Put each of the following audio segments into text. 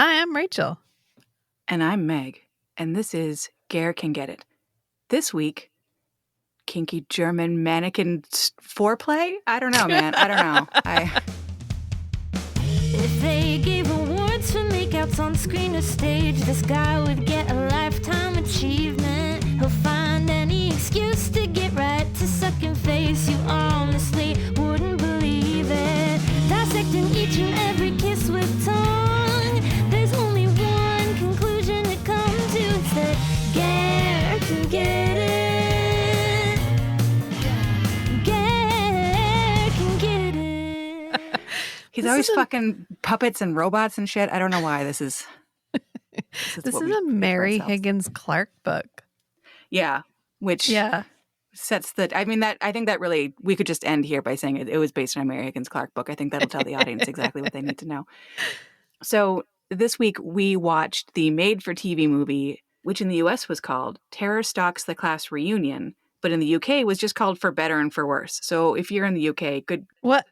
Hi, I'm Rachel. And I'm Meg, and this is Ger Can Get It. This week, kinky German mannequin foreplay? I don't know, man. I don't know. If they gave awards for makeouts on screen or stage, this guy would get a lifetime achievement. He'll find any excuse to get right to sucking face. You honestly wouldn't believe it. Dissecting each and every kiss with tongue. There's only one conclusion to come to. It's that Ger can get it. Ger can get it. He's always fucking puppets and robots and shit. I don't know why this is. This is a Mary Higgins Clark book. Yeah, which sets the. I mean, I think that really we could just end here by saying it was based on a Mary Higgins Clark book. I think that'll tell the audience exactly what they need to know. So this week we watched the made-for-TV movie, which in the U.S. was called Terror Stalks the Class Reunion, but in the U.K. was just called For Better and For Worse. So if you're in the U.K., good. What?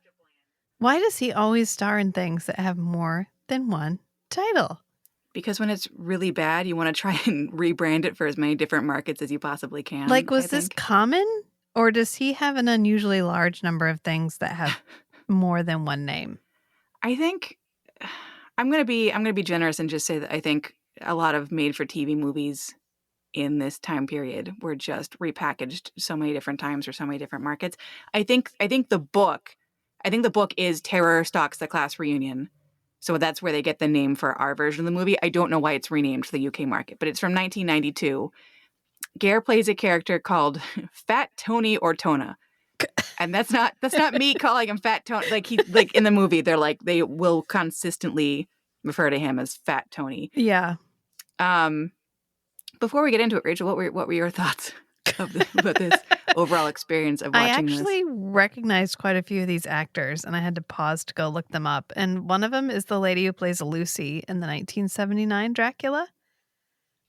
Why does he always star in things that have more than one title? Because when it's really bad, you want to try and rebrand it for as many different markets as you possibly can. Like, was this common? Or does he have an unusually large number of things that have more than one name? I think I'm gonna be generous and just say that I think a lot of made-for-TV movies in this time period were just repackaged so many different times for so many different markets. I think the book is Terror Stalks the Class Reunion. So that's where they get the name for our version of the movie. I don't know why it's renamed for the UK market, but it's from 1992. Ger plays a character called Fat Tony Ortona. And that's not me calling him Fat Tony. Like in the movie, they will consistently refer to him as Fat Tony. Yeah. Before we get into it, Rachel, what were your thoughts about this overall experience of watching this? I actually recognized quite a few of these actors, and I had to pause to go look them up. And one of them is the lady who plays Lucy in the 1979 Dracula.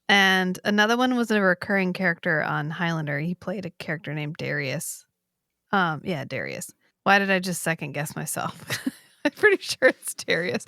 And another one was a recurring character on Highlander. He played a character named Darius. Darius. Why did I just second guess myself? I'm pretty sure it's Darius.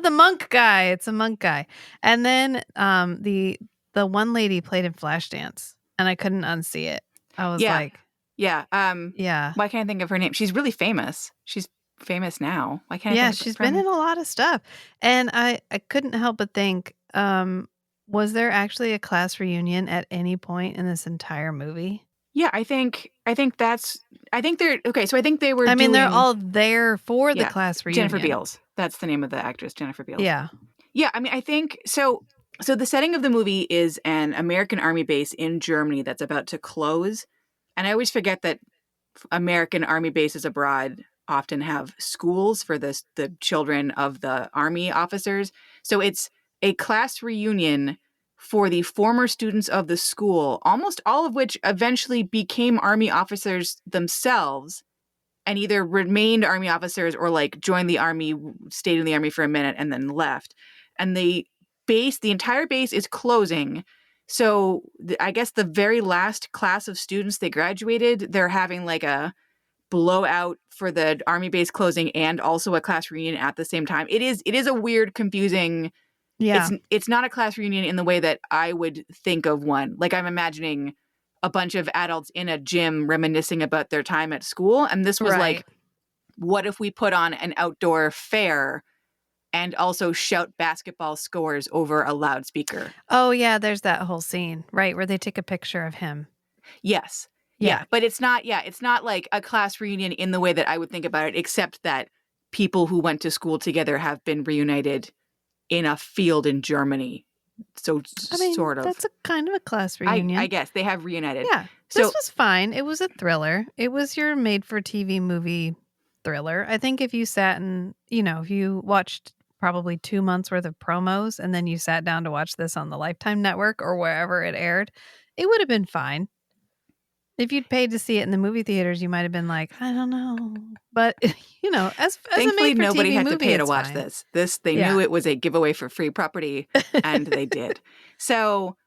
The monk guy. It's a monk guy. And then the one lady played in Flashdance, and I couldn't unsee it. I was like, yeah. Why can't I think of her name? She's really famous. She's famous now. Why can't I think of she's been in a lot of stuff. And I couldn't help but think, was there actually a class reunion at any point in this entire movie? Yeah, I think they're okay. So I think they were. I mean, they're all there for the class reunion. Jennifer Beals. That's the name of the actress, Jennifer Beals. Yeah. Yeah. I mean, I think so. So the setting of the movie is an American Army base in Germany that's about to close. And I always forget that American Army bases abroad often have schools for the children of the Army officers. So it's a class reunion for the former students of the school, almost all of which eventually became Army officers themselves and either remained Army officers or joined the Army, stayed in the Army for a minute and then left. And the entire base is closing. So I guess the very last class of students they graduated, they're having a blowout for the Army base closing and also a class reunion at the same time. It is a weird, confusing. Yeah. It's not a class reunion in the way that I would think of one. I'm imagining a bunch of adults in a gym reminiscing about their time at school. And this was what if we put on an outdoor fair and also shout basketball scores over a loudspeaker? Oh, yeah, there's that whole scene, right, where they take a picture of him. Yes. Yeah. But it's not like a class reunion in the way that I would think about it, except that people who went to school together have been reunited in a field in Germany. So sort of. That's a kind of a class reunion. I guess they have reunited. Yeah. This was fine. It was a thriller. It was your made-for-TV movie thriller. I think if you sat and, if you watched probably 2 months worth of promos and then you sat down to watch this on the Lifetime Network or wherever it aired, it would have been fine. If you'd paid to see it in the movie theaters, you might have been like, I don't know. But, as thankfully, a made-for-TV nobody had movie, to pay to watch fine. this. They knew it was a giveaway for free property, and they did. So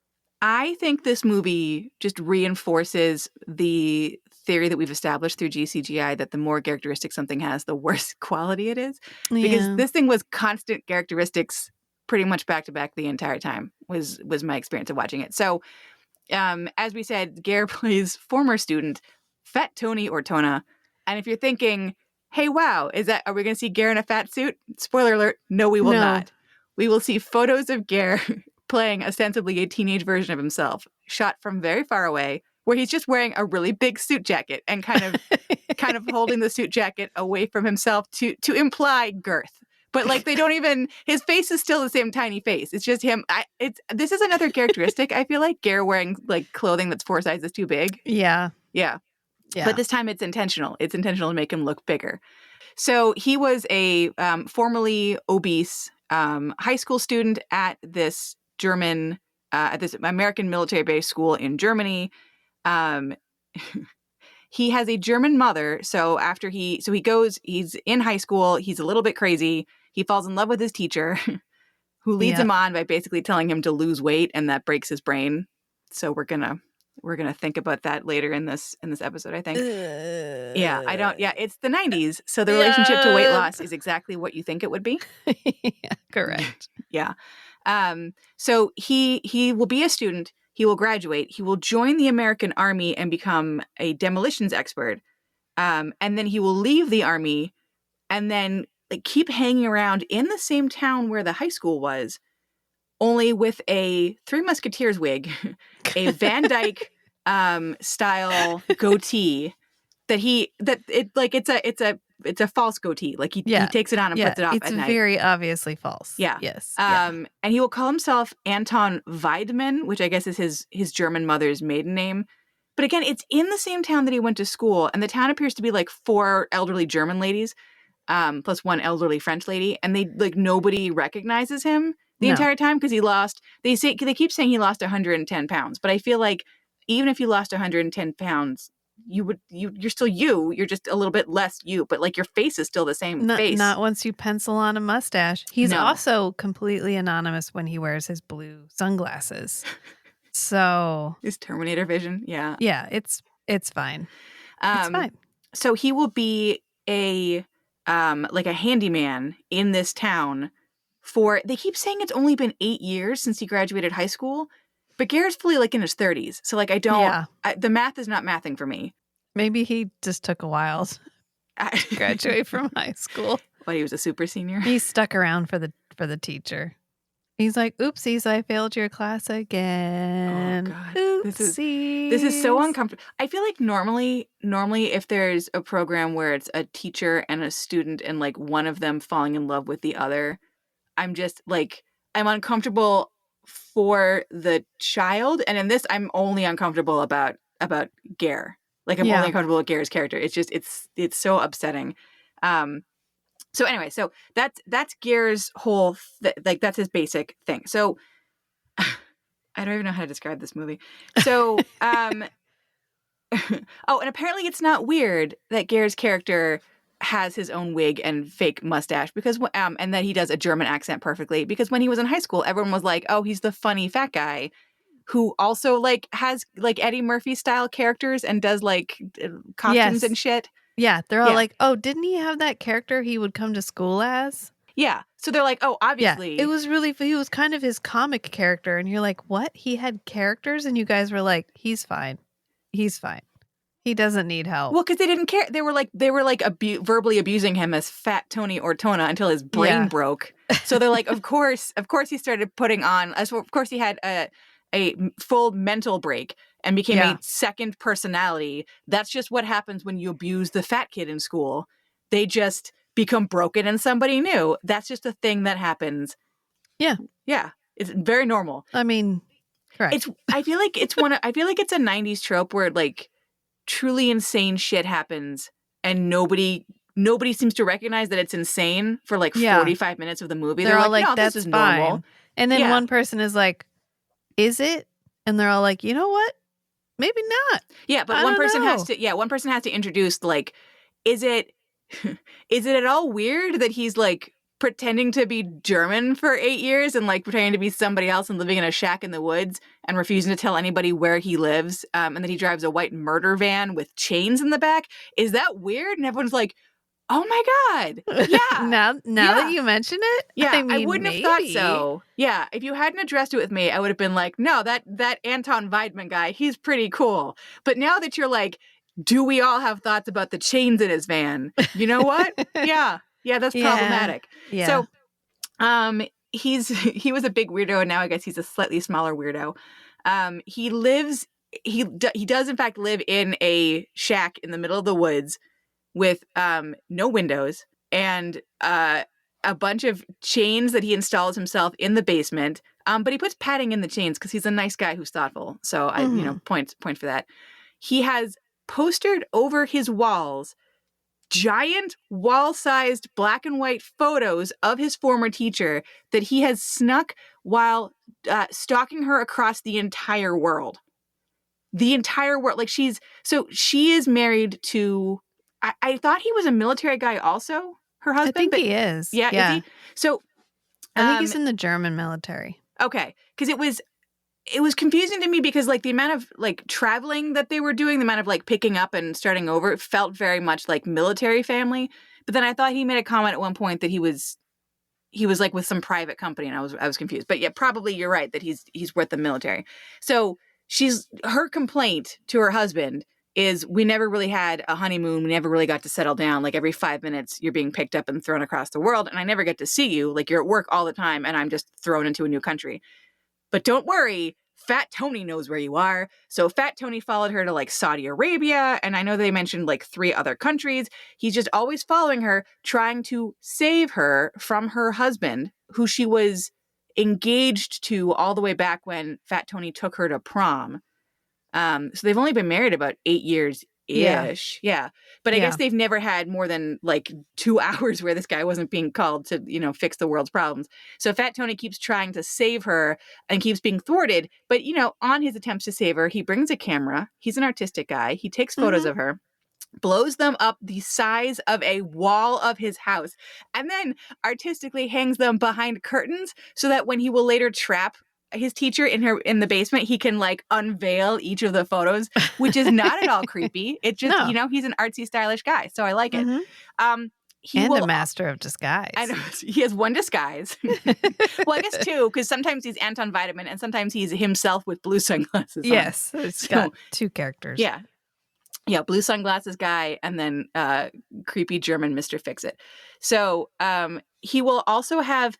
I think this movie just reinforces the theory that we've established through GCGI that the more characteristics something has, the worse quality it is. Because this thing was constant characteristics pretty much back to back the entire time was my experience of watching it. So as we said, Ger plays former student Fat Tony Ortona. And if you're thinking, hey, wow, are we going to see Ger in a fat suit? Spoiler alert, no, we will not. We will see photos of Ger playing ostensibly a teenage version of himself, shot from very far away, where he's just wearing a really big suit jacket and kind of holding the suit jacket away from himself to imply girth. But like they don't even, his face is still the same tiny face. It's just him. This is another characteristic. I feel like Ger wearing like clothing that's 4 sizes too big. Yeah. Yeah. But this time it's intentional. It's intentional to make him look bigger. So he was a formerly obese high school student at this American military base school in Germany. He has a German mother. So he's in high school. He's a little bit crazy. He falls in love with his teacher who leads him on by basically telling him to lose weight, and that breaks his brain. So we're going to think about that later in this episode, I think. It's the 90s. So the relationship to weight loss is exactly what you think it would be. Yeah, correct. Yeah. So he will be a student. He will graduate. He will join the American Army and become a demolitions expert. And then he will leave the Army and then like keep hanging around in the same town where the high school was, only with a Three Musketeers wig, a Van Dyke style goatee it's a false goatee. Like he takes it on and puts it off at night. It's very obviously false. Yeah. Yes. And he will call himself Anton Weidmann, which I guess is his German mother's maiden name. But again, it's in the same town that he went to school, and the town appears to be like 4 elderly German ladies, plus 1 elderly French lady, and they like nobody recognizes him the entire time because he lost. They keep saying he lost 110 pounds, but I feel like even if you lost 110 pounds, you're still you. You're just a little bit less you, but like your face is still the same face. Not once you pencil on a mustache. He's also completely anonymous when he wears his blue sunglasses. So his Terminator vision, yeah, it's fine. It's fine. So he will be a handyman in this town they keep saying it's only been 8 years since he graduated high school, but Ger's fully like in his 30s. So like the math is not mathing for me. Maybe he just took a while to graduate from high school. But he was a super senior. He stuck around for the teacher. He's like, oopsies, I failed your class again. Oh God. Oopsies. This is so uncomfortable. I feel like normally if there's a program where it's a teacher and a student and like one of them falling in love with the other, I'm just like, I'm uncomfortable for the child. And in this, I'm only uncomfortable about Ger. Like I'm only uncomfortable with Ger's character. It's just, it's so upsetting. So anyway, so that's Ger's whole, that's his basic thing. So I don't even know how to describe this movie. So, and apparently it's not weird that Ger's character has his own wig and fake mustache because, and that he does a German accent perfectly, because when he was in high school, everyone was like, oh, he's the funny fat guy who also like has like Eddie Murphy style characters and does like costumes and shit. Yeah. They're all like, oh, didn't he have that character he would come to school as? Yeah. So they're like, oh, obviously. Yeah, he was kind of his comic character. And you're like, what? He had characters? And you guys were like, he's fine. He's fine. He doesn't need help. Well, because they didn't care. They were like verbally abusing him as Fat Tony Ortona until his brain broke. So they're like, of course he started putting on, of course he had a full mental break and became a second personality. That's just what happens when you abuse the fat kid in school. They just become broken and somebody new. That's just a thing that happens. Yeah. Yeah. It's very normal. I mean, correct. I feel like it's a 90s trope where like truly insane shit happens and nobody seems to recognize that it's insane for like 45 minutes of the movie. They're all like, no, that's this is fine. normal. And then one person is like, is it? And they're all like, you know what? Maybe not. Yeah, but one person has to introduce like, is it at all weird that he's like pretending to be German for 8 years and like pretending to be somebody else and living in a shack in the woods and refusing to tell anybody where he lives, and that he drives a white murder van with chains in the back? Is that weird? And everyone's like, Oh my God. Yeah. Now Yeah. that you mention it, Yeah, I mean, wouldn't have thought so. Yeah, if you hadn't addressed it with me, I would have been like, no, that Anton Weidman guy, he's pretty cool. But now that you're like, do we all have thoughts about the chains in his van? You know what? Yeah, that's problematic. Yeah. So, he was a big weirdo, and now I guess he's a slightly smaller weirdo. He does in fact live in a shack in the middle of the woods with no windows and a bunch of chains that he installs himself in the basement. But he puts padding in the chains because he's a nice guy who's thoughtful. So I, point for that. He has postered over his walls giant wall-sized black and white photos of his former teacher that he has snuck while stalking her across the entire world. The entire world. Like she is married to, I thought he was a military guy also, her husband. I think he is. Yeah, is he? So I think he's in the German military. Okay. Because it was confusing to me because like the amount of like traveling that they were doing, the amount of like picking up and starting over, it felt very much like military family. But then I thought he made a comment at one point that he was like with some private company, and I was confused. But yeah, probably you're right that he's with the military. So her complaint to her husband is, we never really had a honeymoon. We never really got to settle down. Like every 5 minutes you're being picked up and thrown across the world. And I never get to see you. Like you're at work all the time and I'm just thrown into a new country. But don't worry, Fat Tony knows where you are. So Fat Tony followed her to like Saudi Arabia. And I know they mentioned like 3 other countries. He's just always following her, trying to save her from her husband, who she was engaged to all the way back when Fat Tony took her to prom. So they've only been married about 8 years ish. Yeah. But I guess they've never had more than like 2 hours where this guy wasn't being called to, fix the world's problems. So Fat Tony keeps trying to save her and keeps being thwarted. But, on his attempts to save her, he brings a camera. He's an artistic guy. He takes photos of her, blows them up the size of a wall of his house, and then artistically hangs them behind curtains so that when he will later trap his teacher in the basement, he can like unveil each of the photos, which is not at all creepy. It just, he's an artsy, stylish guy. So I like it. A master of disguise. I know, he has one disguise. Well, I guess 2, because sometimes he's Anton Weidman and sometimes he's himself with blue sunglasses on. Yes, it's got 2 characters. Yeah. Yeah, blue sunglasses guy and then creepy German Mr. Fix-It. So he will also have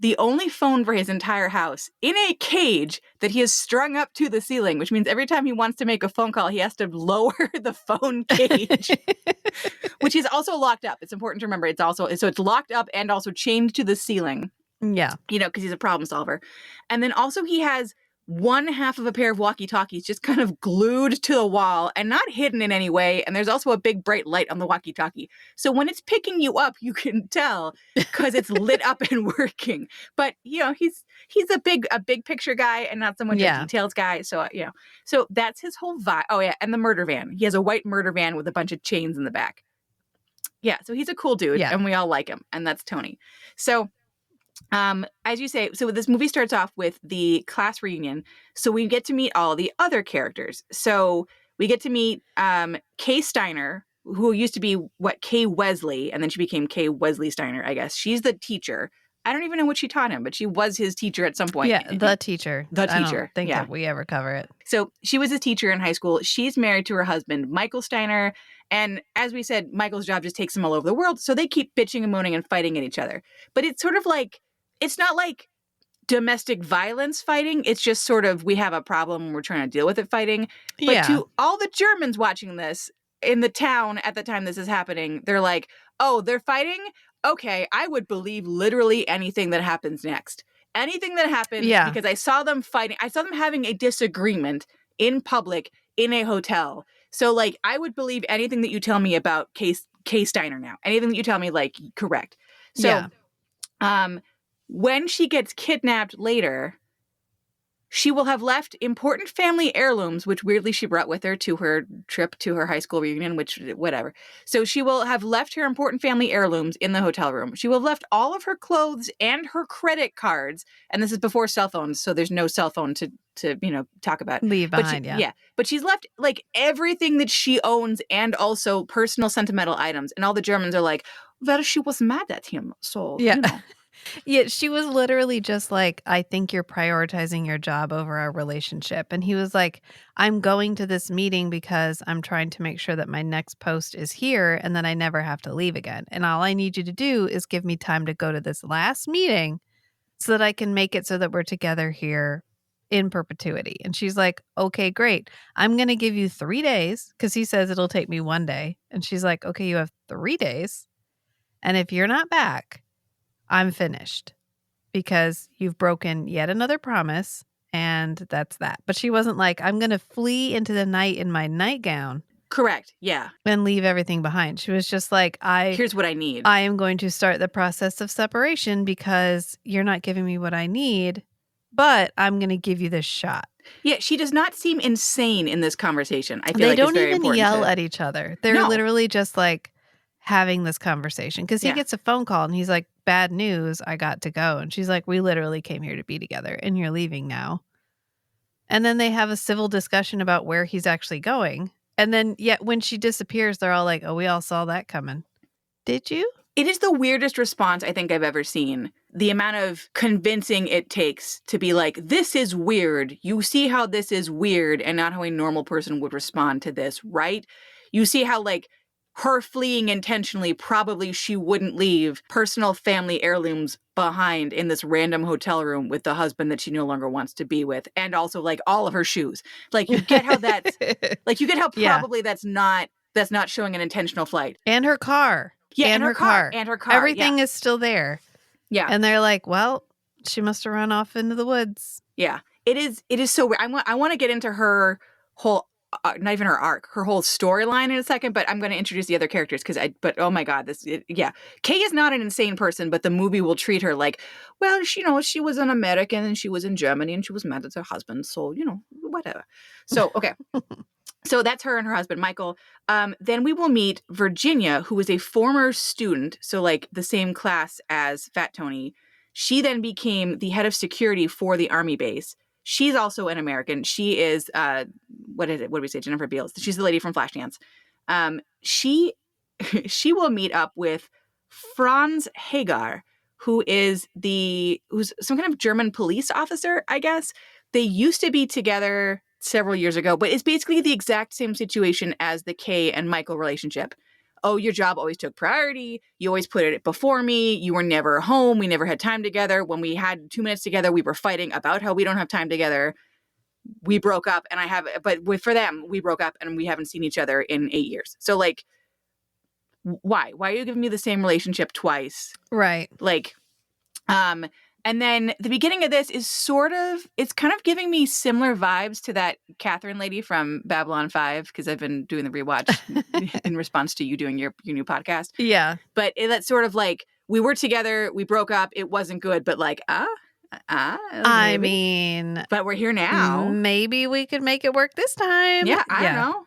the only phone for his entire house in a cage that he has strung up to the ceiling, which means every time he wants to make a phone call, he has to lower the phone cage, which is also locked up. It's important to remember. It's locked up and also chained to the ceiling. Yeah. Because he's a problem solver. And then also he has one half of a pair of walkie-talkies just kind of glued to the wall and not hidden in any way. And there's also a big bright light on the walkie-talkie. So when it's picking you up, you can tell because it's lit up and working. But, he's a big picture guy and not so much a details guy. So, so that's his whole vibe. Oh, yeah. And the murder van. He has a white murder van with a bunch of chains in the back. Yeah. So he's a cool dude and we all like him. And that's Tony. So as you say, so this movie starts off with the class reunion. So we get to meet all the other characters. So we get to meet Kay Steiner, who used to be Kay Wesley, and then she became Kay Wesley Steiner, I guess. She's the teacher. I don't even know what she taught him, but she was his teacher at some point. Yeah, the teacher. The teacher. I don't think that we ever cover it. So she was his teacher in high school. She's married to her husband, Michael Steiner. And as we said, Michael's job just takes him all over the world. So they keep bitching and moaning and fighting at each other. But it's sort of like, it's not like domestic violence fighting. It's just sort of, we have a problem and we're trying to deal with it fighting. But to all the Germans watching this in the town at the time this is happening, they're like, oh, they're fighting? Okay, I would believe literally anything that happens next. Anything that happens because I saw them fighting. I saw them having a disagreement in public in a hotel. So like, I would believe anything that you tell me about Kay Steiner now. Anything that you tell me, like, correct. So when she gets kidnapped later, She will have left important family heirlooms, which weirdly she brought with her to her trip to her high school reunion, which, whatever. So she will have left her important family heirlooms in the hotel room. She will have left all of her clothes and her credit cards. And this is before cell phones, so there's no cell phone to talk about. Leave behind, yeah. But she's left like everything that she owns and also personal sentimental items. And all the Germans are like, well, she was mad at him. So, Yeah. Yeah, she was literally just like, I think you're prioritizing your job over our relationship. And he was like, I'm going to this meeting because I'm trying to make sure that my next post is here and then I never have to leave again. And all I need you to do is give me time to go to this last meeting so that I can make it so that we're together here in perpetuity. And she's like, okay, great. I'm going to give you 3 days because he says it'll take me 1 day. And she's like, okay, you have 3 days. And if you're not back, I'm finished because you've broken yet another promise, and that's that. But she wasn't like, I'm going to flee into the night in my nightgown. Correct. Yeah. And leave everything behind. She was just like, Here's what I need. I am going to start the process of separation because you're not giving me what I need, but I'm going to give you this shot. Yeah, she does not seem insane in this conversation. I feel they like don't it's very even important yell at each other. They're literally just like having this conversation because he gets a phone call and he's like, bad news, I got to go. And she's like, we literally came here to be together and you're leaving now. And then they have a civil discussion about where he's actually going. And then yet when she disappears, they're all like, oh, we all saw that coming. Did you? It is the weirdest response I think I've ever seen. The amount of convincing it takes to be like, this is weird. You see how this is weird and not how a normal person would respond to this, right? You see how like her fleeing intentionally, probably she wouldn't leave personal family heirlooms behind in this random hotel room with the husband that she no longer wants to be with. And also like all of her shoes. Like you get how that's like, you get how probably that's not showing an intentional flight. And her car. Yeah. And her car. And her car. Everything is still there. Yeah. And they're like, well, she must have run off into the woods. Yeah. It is so weird. I want to get into her whole not even her arc, her whole storyline in a second, but I'm going to introduce the other characters but oh my God, Kay is not an insane person, but the movie will treat her like, well, she was an American and she was in Germany and she was mad at her husband. So, whatever. So, okay. So that's her and her husband, Michael. Then we will meet Virginia, who was a former student. So like the same class as Fat Tony. She then became the head of security for the army base. She's also an American. She is, what is it? What do we say? Jennifer Beals. She's the lady from Flashdance. She will meet up with Franz Hagar, who's some kind of German police officer, I guess. They used to be together several years ago, but it's basically the exact same situation as the Kay and Michael relationship. Oh, your job always took priority. You always put it before me. You were never home. We never had time together. When we had 2 minutes together, we were fighting about how we don't have time together. We broke up but for them, we broke up and we haven't seen each other in 8 years. So like, why? Why are you giving me the same relationship twice? Right. Like, and then the beginning of this is it's kind of giving me similar vibes to that Catherine lady from Babylon 5, because I've been doing the rewatch in response to you doing your new podcast. Yeah. But that's sort of like, we were together, we broke up, it wasn't good, but like, I mean. But we're here now. Maybe we could make it work this time. Yeah, I don't know.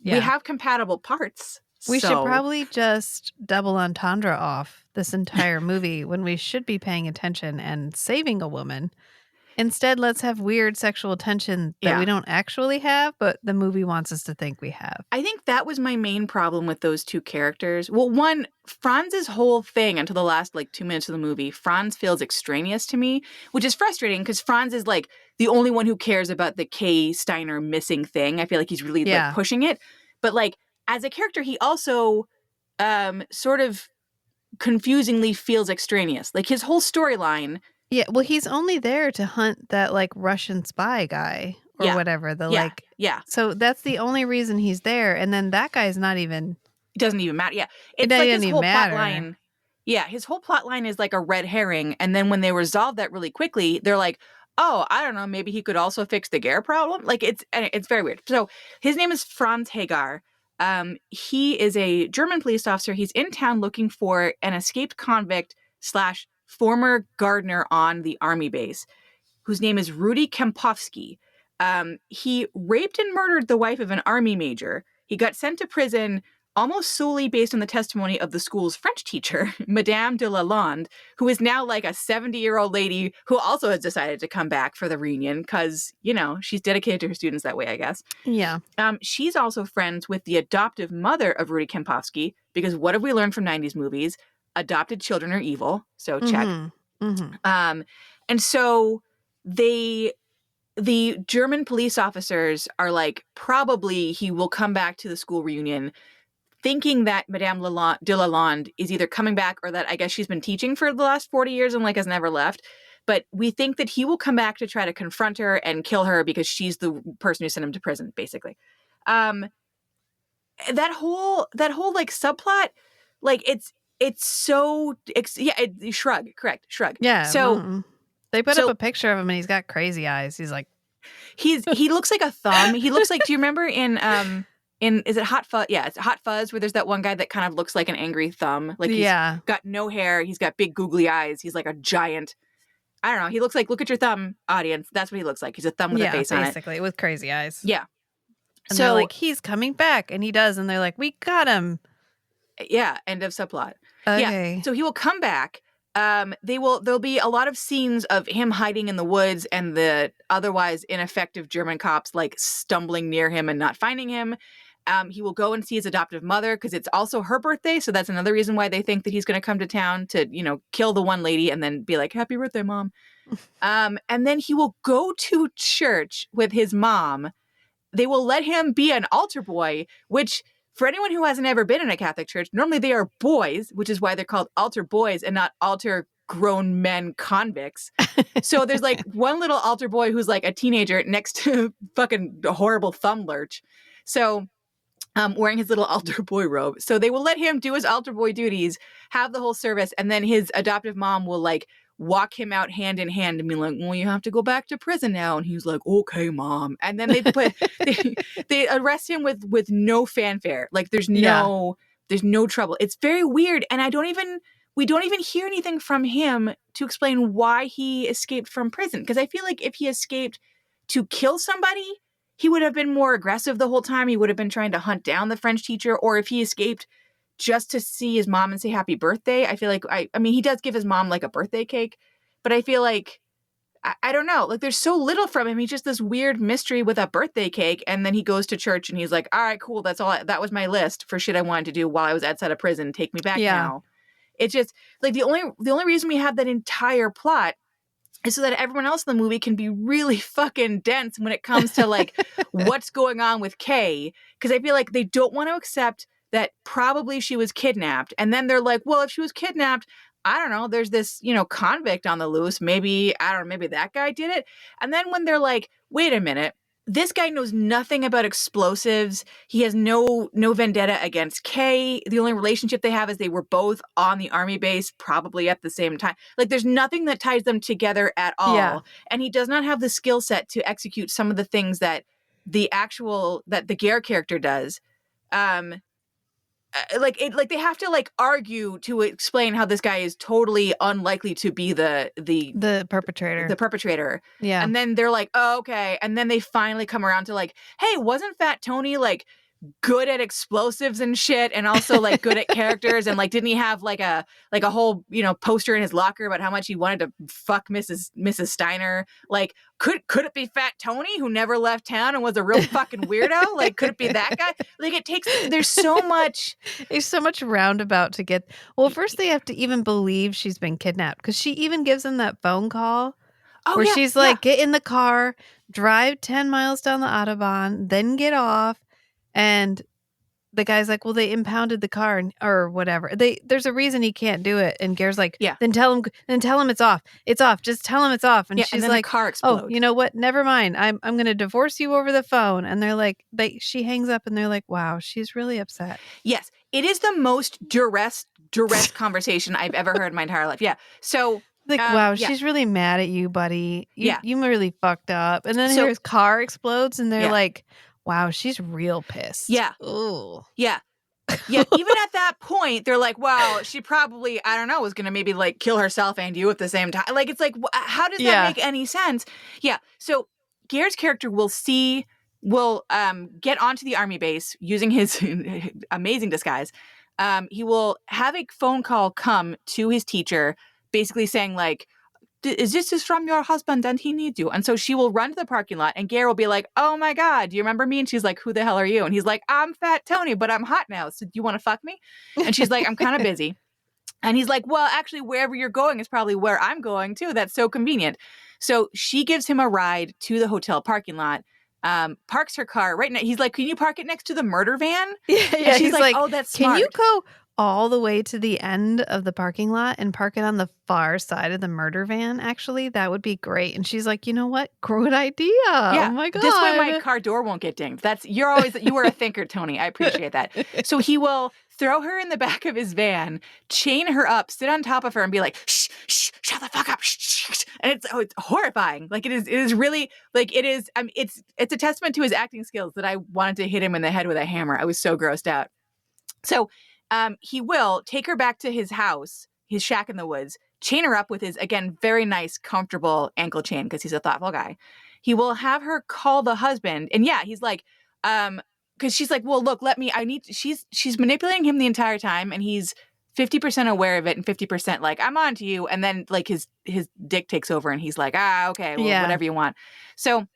Yeah. We have compatible parts. We should probably just double entendre off this entire movie when we should be paying attention and saving a woman. Instead, let's have weird sexual tension that we don't actually have, but the movie wants us to think we have. I think that was my main problem with those two characters. Well, one, Franz's whole thing until the last 2 minutes of the movie, Franz feels extraneous to me, which is frustrating because Franz is like the only one who cares about the Kay Steiner missing thing. I feel like he's really pushing it. But like, as a character, he also sort of confusingly feels extraneous. Like his whole storyline. Yeah, well, he's only there to hunt that Russian spy guy or whatever. So that's the only reason he's there. And then that guy's not even. It doesn't even matter. Yeah, it's like his whole plot line. Yeah, his whole plot line is like a red herring. And then when they resolve that really quickly, they're like, oh, I don't know, maybe he could also fix the Ger problem. Like it's very weird. So his name is Franz Hagar. He is a German police officer. He's in town looking for an escaped convict / former gardener on the army base. whose name is Rudy Kempowski. He raped and murdered the wife of an army major. He got sent to prison almost solely based on the testimony of the school's French teacher, Madame de Lalande, who is now like a 70-year-old lady who also has decided to come back for the reunion because, she's dedicated to her students that way, I guess. Yeah. She's also friends with the adoptive mother of Rudy Kempowski, because what have we learned from 90s movies? Adopted children are evil, so check. And so the German police officers are like, probably he will come back to the school reunion thinking that Madame de Lalande is either coming back or that I guess she's been teaching for the last 40 years and like has never left. But we think that he will come back to try to confront her and kill her because she's the person who sent him to prison, basically. That whole like subplot, like it's so shrug. Yeah. So they put up a picture of him and he's got crazy eyes. He's like, he looks like a thumb. He looks like, do you remember in is it Hot Fuzz? Yeah, it's Hot Fuzz where there's that one guy that kind of looks like an angry thumb. Like he's got no hair. He's got big googly eyes. He's like a giant. I don't know. He looks like, look at your thumb, audience. That's what he looks like. He's a thumb with a face on it. Basically, with crazy eyes. Yeah. And they're like, he's coming back. And he does. And they're like, we got him. Yeah. End of subplot. Okay. Yeah. So he will come back. There'll be a lot of scenes of him hiding in the woods and the otherwise ineffective German cops like stumbling near him and not finding him. He will go and see his adoptive mother because it's also her birthday. So that's another reason why they think that he's going to come to town to, kill the one lady and then be like, happy birthday, Mom. And then he will go to church with his mom. They will let him be an altar boy, which for anyone who hasn't ever been in a Catholic church, normally they are boys, which is why they're called altar boys and not altar grown men convicts. So there's like one little altar boy who's like a teenager next to fucking horrible thumb lurch. So wearing his little altar boy robe. So they will let him do his altar boy duties, have the whole service, and then his adoptive mom will like walk him out hand in hand and be like, well, you have to go back to prison now. And he's like, okay, Mom. And then they arrest him with no fanfare. Like there's no trouble. It's very weird. And we don't even hear anything from him to explain why he escaped from prison. Because I feel like if he escaped to kill somebody, he would have been more aggressive the whole time. He would have been trying to hunt down the French teacher. Or if he escaped just to see his mom and say happy birthday, I feel like, I mean, he does give his mom like a birthday cake, but I feel like, I don't know, like there's so little from him. He's just this weird mystery with a birthday cake. And then he goes to church and he's like, all right, cool. That's all. That was my list for shit I wanted to do while I was outside of prison. Take me back now. It's just like the only reason we have that entire plot is so that everyone else in the movie can be really fucking dense when it comes to like what's going on with Kay. Because I feel like they don't want to accept that probably she was kidnapped. And then they're like, well, if she was kidnapped, I don't know, there's this, convict on the loose. Maybe, I don't know, maybe that guy did it. And then when they're like, wait a minute, this guy knows nothing about explosives. He has no vendetta against Kay. The only relationship they have is they were both on the army base, probably at the same time. Like, there's nothing that ties them together at all. Yeah. And he does not have the skill set to execute some of the things that the Ger character does. They have to like argue to explain how this guy is totally unlikely to be the perpetrator. Yeah. And then they're like, oh, okay. And then they finally come around to like, hey, wasn't Fat Tony like good at explosives and shit and also like good at characters? And like, didn't he have like a whole, poster in his locker about how much he wanted to fuck Mrs. Steiner? Like, could it be Fat Tony who never left town and was a real fucking weirdo? Like, could it be that guy? Like, there's so much. There's so much roundabout to get. Well, first they have to even believe she's been kidnapped because she even gives them that phone call where she's like, get in the car, drive 10 miles down the Autobahn, then get off. And the guy's like, well, they impounded the car or whatever. There's a reason he can't do it. And Ger's like, then tell him it's off. It's off. Just tell him it's off. And she's and then like, the car explodes. Oh, you know what? Never mind. I'm going to divorce you over the phone. And they're like, she hangs up and they're like, wow, she's really upset. Yes. It is the most duress conversation I've ever heard in my entire life. Yeah. So like, wow, she's really mad at you, buddy. You really fucked up. And then his car explodes and they're like, wow, she's real pissed. Yeah. Ooh. Yeah. Yeah, even at that point, they're like, well, she probably, I don't know, was going to maybe like kill herself and you at the same time. Like, it's like, how does that make any sense? Yeah. So Ger's character will get onto the army base using his amazing disguise. He will have a phone call come to his teacher, basically saying like, is this from your husband and he needs you? And so she will run to the parking lot and Ger will be like, oh my God, do you remember me? And she's like, who the hell are you? And he's like, I'm Fat Tony, but I'm hot now. So do you want to fuck me? And she's like, I'm kind of busy. And he's like, well, actually, wherever you're going is probably where I'm going too. That's so convenient. So she gives him a ride to the hotel parking lot, parks her car right now. He's like, can you park it next to the murder van? Yeah. And she's like, oh, that's smart. Can you go all the way to the end of the parking lot and park it on the far side of the murder van? Actually, that would be great. And she's like, you know what? Great idea. Yeah. Oh my God. This way my car door won't get dinged. You were a thinker, Tony. I appreciate that. So he will throw her in the back of his van, chain her up, sit on top of her and be like, shh, shh, shut the fuck up. Shh, shh. And it's horrifying. Like it is really like it's a testament to his acting skills that I wanted to hit him in the head with a hammer. I was so grossed out. So he will take her back to his house, his shack in the woods, chain her up with his, again, very nice, comfortable ankle chain because he's a thoughtful guy. He will have her call the husband. And yeah, he's like, because she's like, well, look, she's manipulating him the entire time. And he's 50% aware of it and 50% like, I'm on to you. And then like his dick takes over and he's like, okay, well, whatever you want. So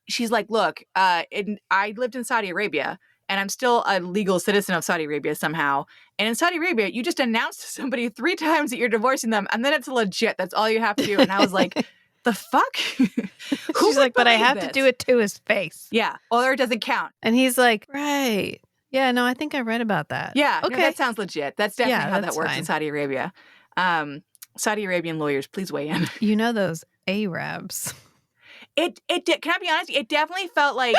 she's like, look, I lived in Saudi Arabia. And I'm still a legal citizen of Saudi Arabia somehow. And in Saudi Arabia, you just announce to somebody 3 times that you're divorcing them, and then it's legit. That's all you have to do. And I was like, the fuck? She's like, but I have to do it to his face. Yeah. Or it doesn't count. And he's like, right. Yeah, no, I think I read about that. Yeah. Okay. No, that sounds legit. That's definitely how that works in Saudi Arabia. Saudi Arabian lawyers, please weigh in. You know those Arabs. It did. Can I be honest? It definitely felt like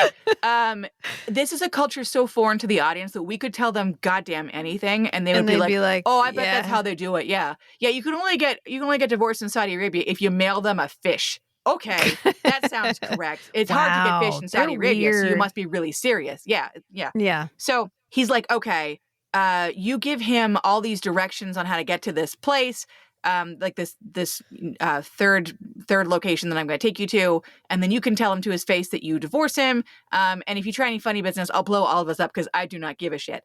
this is a culture so foreign to the audience that we could tell them goddamn anything, and they would be like, "Oh, I bet that's how they do it." Yeah, yeah. You can only get divorced in Saudi Arabia if you mail them a fish. Okay, that sounds correct. It's hard to get fish in Saudi Arabia, so you must be really serious. Yeah, yeah, yeah. So he's like, "Okay, you give him all these directions on how to get to this place." Like this third location that I'm going to take you to, and then you can tell him to his face that you divorce him. And if you try any funny business, I'll blow all of us up because I do not give a shit.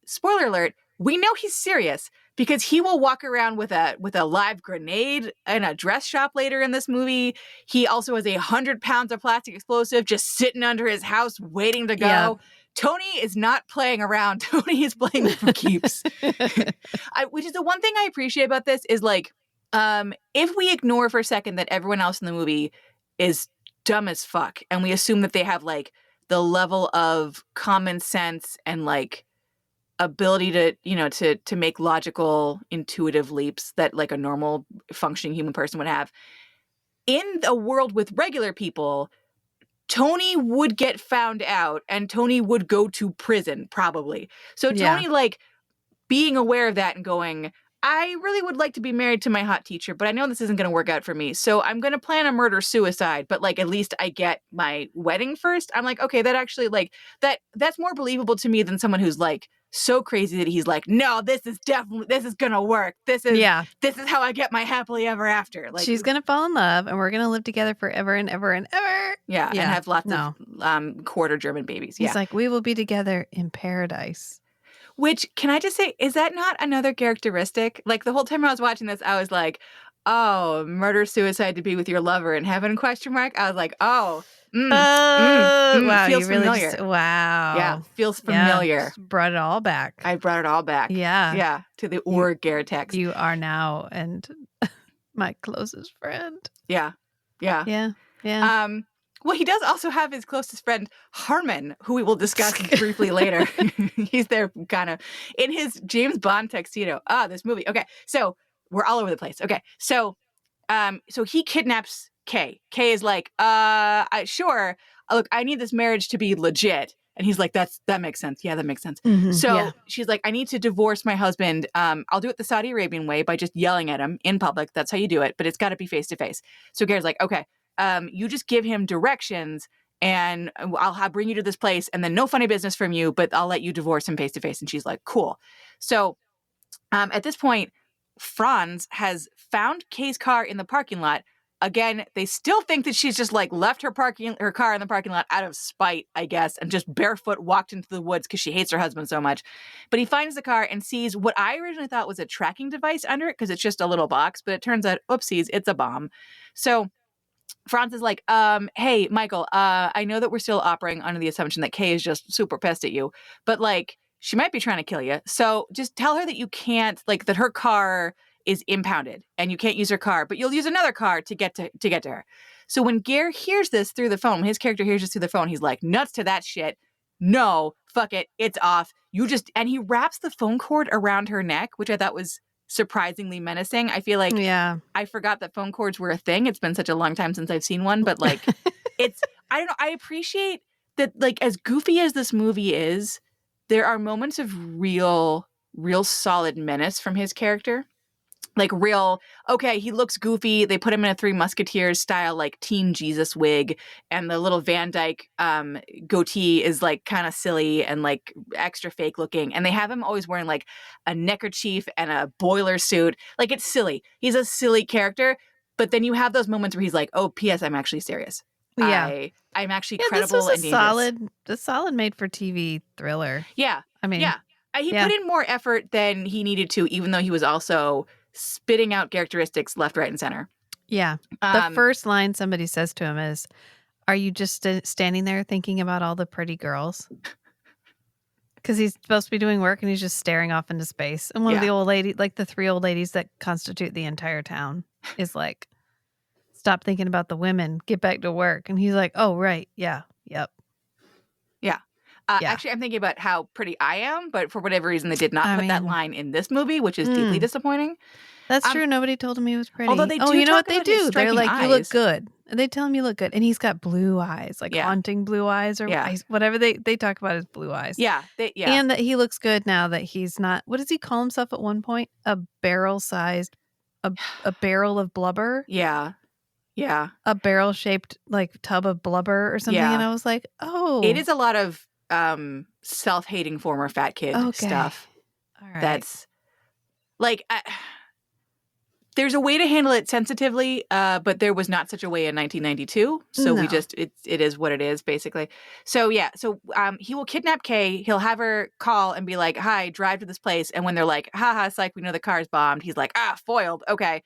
Spoiler alert: we know he's serious because he will walk around with a live grenade in a dress shop later in this movie. He also has 100 pounds of plastic explosive just sitting under his house waiting to go. Yeah. Tony is not playing around. Tony is playing for keeps. Which is the one thing I appreciate about this is like, if we ignore for a second that everyone else in the movie is dumb as fuck, and we assume that they have like the level of common sense and like ability to make logical, intuitive leaps that like a normal functioning human person would have, in a world with regular people, Tony would get found out and Tony would go to prison, probably. So Tony, like, being aware of that and going, I really would like to be married to my hot teacher, but I know this isn't going to work out for me. So I'm going to plan a murder-suicide, but, like, at least I get my wedding first. I'm like, okay, that actually, like, that's more believable to me than someone who's, like, so crazy that he's like, no, this is going to work. This is how I get my happily ever after. Like, she's going to fall in love and we're going to live together forever and ever and ever. Yeah. And have lots of quarter German babies. Yeah. He's like, we will be together in paradise. Which, can I just say, is that not another characteristic? Like, the whole time I was watching this, I was like, oh, murder-suicide to be with your lover in heaven, ? I was like, oh, wow, feels familiar. Wow. Yeah, feels familiar. Yeah, brought it all back. I brought it all back. Yeah. Yeah, to the Ger text. You are now and my closest friend. Yeah. Yeah. Yeah. Yeah. Well, he does also have his closest friend, Harmon, who we will discuss briefly later. He's there kind of in his James Bond tuxedo. This movie. Okay, so we're all over the place. Okay, so he kidnaps Kay. Kay is like, sure, look, I need this marriage to be legit. And he's like, that makes sense. Yeah, that makes sense. Mm-hmm, so she's like, I need to divorce my husband. I'll do it the Saudi Arabian way by just yelling at him in public. That's how you do it. But it's got to be face to face. So Ger's like, okay. You just give him directions and I'll bring you to this place, and then no funny business from you, but I'll let you divorce him face to face. And she's like, cool. So at this point, Franz has found Kay's car in the parking lot. Again, they still think that she's just like left her car in the parking lot out of spite, I guess, and just barefoot walked into the woods because she hates her husband so much. But he finds the car and sees what I originally thought was a tracking device under it because it's just a little box, but it turns out, oopsies, it's a bomb. So Franz is like, hey, Michael, I know that we're still operating under the assumption that Kay is just super pissed at you, but like, she might be trying to kill you. So just tell her that you can't, like, that her car is impounded and you can't use her car, but you'll use another car to get to her. So when Ger hears this through the phone, his character hears this through the phone, he's like, nuts to that shit. No, fuck it. It's off. And he wraps the phone cord around her neck, which I thought was surprisingly menacing. I feel like I forgot that phone cords were a thing. It's been such a long time since I've seen one, but like I don't know. I appreciate that, like, as goofy as this movie is, there are moments of real solid menace from his character. Like okay, he looks goofy. They put him in a Three Musketeers style, like teen Jesus wig, and the little Van Dyke goatee is like kind of silly and like extra fake looking. And they have him always wearing like a neckerchief and a boiler suit. Like, it's silly. He's a silly character. But then you have those moments where he's like, oh, P.S. I'm actually serious. Yeah. I'm actually credible this was and dangerous. a solid made for TV thriller. Yeah. I mean, yeah. He put in more effort than he needed to, even though he was also spitting out characteristics left, right, and center. Yeah. The first line somebody says to him is, are you just standing there thinking about all the pretty girls? Because he's supposed to be doing work and he's just staring off into space. And one of the old ladies, like the three old ladies that constitute the entire town, is like, stop thinking about the women, get back to work. And he's like, oh, right. Yeah. Yep. Yeah. Actually, I'm thinking about how pretty I am, but for whatever reason, they did not put that line in this movie, which is deeply disappointing. That's true. Nobody told him he was pretty. Although they do you know what talk they about his do? They're striking like, you look eyes. good. And they tell him you look good. And he's got blue eyes, like haunting blue eyes or whatever they talk about his blue eyes. Yeah. And that he looks good now that he's not, what does he call himself at one point? A barrel-sized, a barrel of blubber? Yeah. Yeah. A barrel-shaped like tub of blubber or something. Yeah. And I was like, oh. It is a lot of self-hating former fat kid stuff. All right. That's like, there's a way to handle it sensitively, but there was not such a way in 1992. So we just, it is what it is, basically. So yeah, he will kidnap Kay. He'll have her call and be like, hi, drive to this place. And when they're like, haha, psych, we know the car's bombed. He's like, foiled. Okay.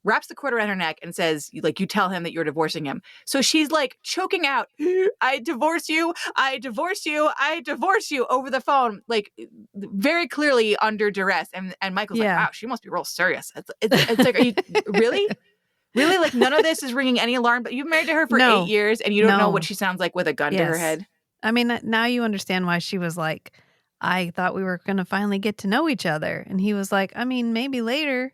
Wraps the cord around her neck and says, like, you tell him that you're divorcing him. So she's like choking out, I divorce you, I divorce you, I divorce you over the phone, like very clearly under duress. And Michael's like, wow, she must be real serious. It's like, are you really? Really? Like, none of this is ringing any alarm, but you've been married to her for 8 years and you don't know what she sounds like with a gun to her head. I mean, now you understand why she was like, I thought we were going to finally get to know each other. And he was like, I mean, maybe later.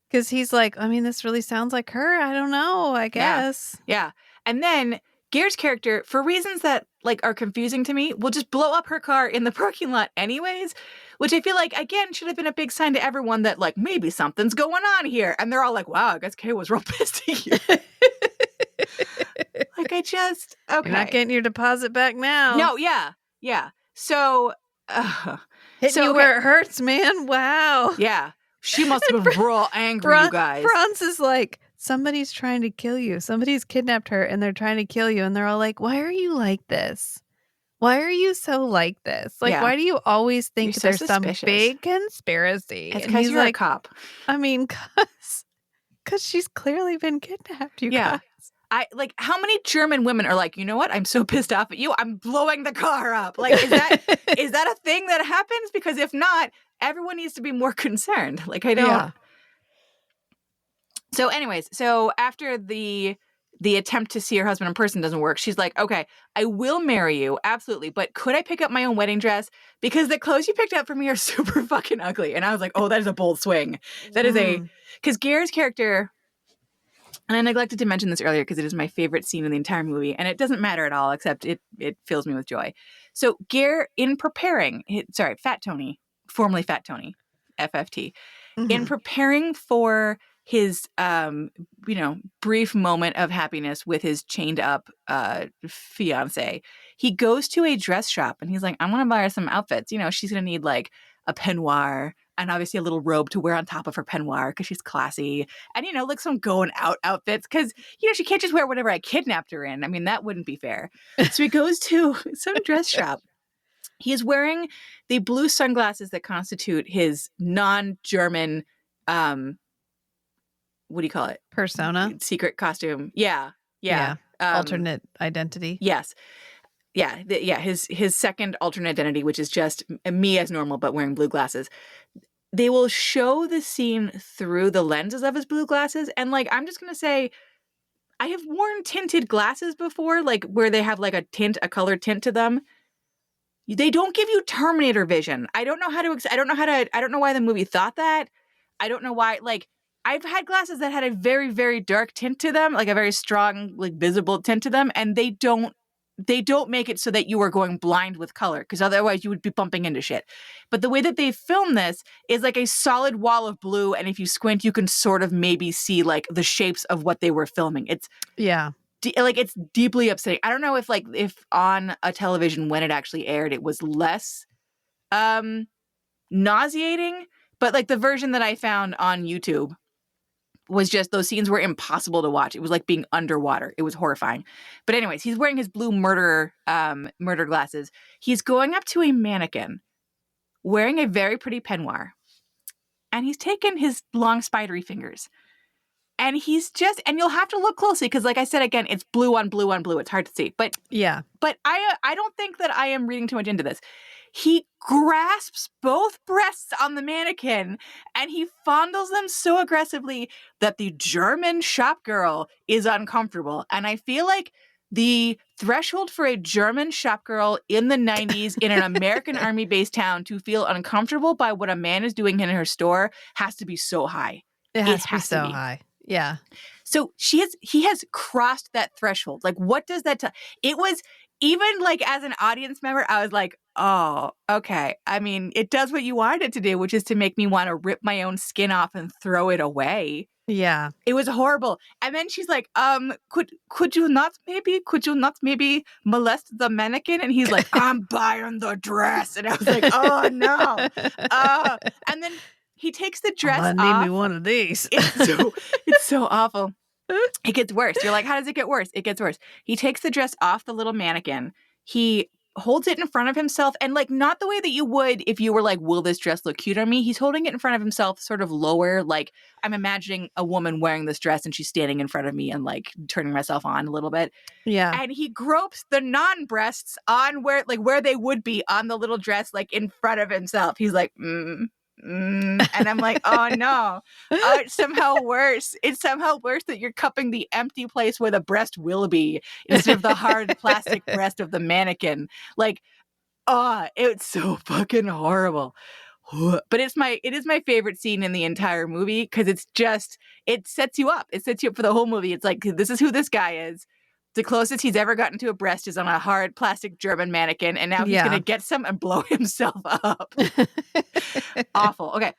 Because he's like, I mean, this really sounds like her. I don't know, I guess. Yeah. And then Ger's character, for reasons that like are confusing to me, will just blow up her car in the parking lot anyways, which I feel like, again, should have been a big sign to everyone that like maybe something's going on here. And they're all like, wow, I guess Kay was real pissed at you. Like, okay. You're not getting your deposit back now. No, yeah. So, hitting you where it hurts, man. Wow. Yeah. She must have been real angry, you guys. Franz is like, somebody's trying to kill you. Somebody's kidnapped her and they're trying to kill you. And they're all like, why are you like this? Why are you so like this? Like, why do you always think there's some big conspiracy? It's because you're like, a cop. I mean, because she's clearly been kidnapped, you guys. How many German women are like, you know what? I'm so pissed off at you. I'm blowing the car up. Like, is that a thing that happens? Because if not, everyone needs to be more concerned. Like, I don't. Yeah. So anyways, after the attempt to see her husband in person doesn't work, she's like, okay, I will marry you. Absolutely. But could I pick up my own wedding dress? Because the clothes you picked up for me are super fucking ugly. And I was like, oh, that is a bold swing. That is because Ger's character, and I neglected to mention this earlier because it is my favorite scene in the entire movie, and it doesn't matter at all, except it fills me with joy. So Ger, in preparing, Fat Tony, formerly Fat Tony, FFT, in preparing for his brief moment of happiness with his chained up fiance, he goes to a dress shop and he's like, I want to buy her some outfits. She's going to need like a peignoir and obviously a little robe to wear on top of her peignoir because she's classy. And, like some going out outfits because, she can't just wear whatever I kidnapped her in. I mean, that wouldn't be fair. So he goes to some dress shop. He is wearing the blue sunglasses that constitute his non-German what do you call it? Persona? Secret costume. Yeah. Alternate identity. Yes. Yeah. His second alternate identity, which is just me as normal, but wearing blue glasses. They will show the scene through the lenses of his blue glasses. And like, I'm just going to say, I have worn tinted glasses before, like where they have like a color tint to them. They don't give you Terminator vision. I don't know why the movie thought that. I don't know why, like, I've had glasses that had a very, very dark tint to them, like a very strong, like visible tint to them, and they don't make it so that you are going blind with color, because otherwise you would be bumping into shit. But the way that they film this is like a solid wall of blue, and if you squint, you can sort of maybe see like the shapes of what they were filming. It's it's deeply upsetting. I don't know if on a television when it actually aired, it was less nauseating, but like the version that I found on YouTube was just, those scenes were impossible to watch. It was like being underwater. It was horrifying. But anyways, he's wearing his blue murder glasses. He's going up to a mannequin wearing a very pretty peignoir. And he's taken his long spidery fingers. And and you'll have to look closely because, like I said, again, it's blue on blue on blue. It's hard to see. But yeah. But I don't think that I am reading too much into this. He grasps both breasts on the mannequin and he fondles them so aggressively that the German shop girl is uncomfortable. And I feel like the threshold for a German shop girl in the 90s in an American army-based town to feel uncomfortable by what a man is doing in her store has to be so high. It has to be so high. Yeah. So he has crossed that threshold. Like, what does that tell? It was, even like as an audience member, I was like, oh, okay. I mean, it does what you wanted it to do, which is to make me want to rip my own skin off and throw it away. Yeah. It was horrible. And then she's like, could you not maybe molest the mannequin? And he's like, I'm buying the dress. And I was like, oh no. And then he takes the dress off. I need me one of these. It's so awful. It gets worse. You're like, how does it get worse? It gets worse. He takes the dress off the little mannequin. He holds it in front of himself, and like not the way that you would if you were like, will this dress look cute on me? He's holding it in front of himself, sort of lower. Like, I'm imagining a woman wearing this dress and she's standing in front of me and like turning myself on a little bit. Yeah. And he gropes the non-breasts on where they would be on the little dress, like in front of himself. He's like, and I'm like, oh no. Oh, it's somehow worse. It's somehow worse that you're cupping the empty place where the breast will be instead of the hard plastic breast of the mannequin. Like, oh, it's so fucking horrible. But it is my favorite scene in the entire movie because it sets you up. It sets you up for the whole movie. It's like, this is who this guy is. The closest he's ever gotten to a breast is on a hard plastic German mannequin, and now he's going to get some and blow himself up. Awful. Okay.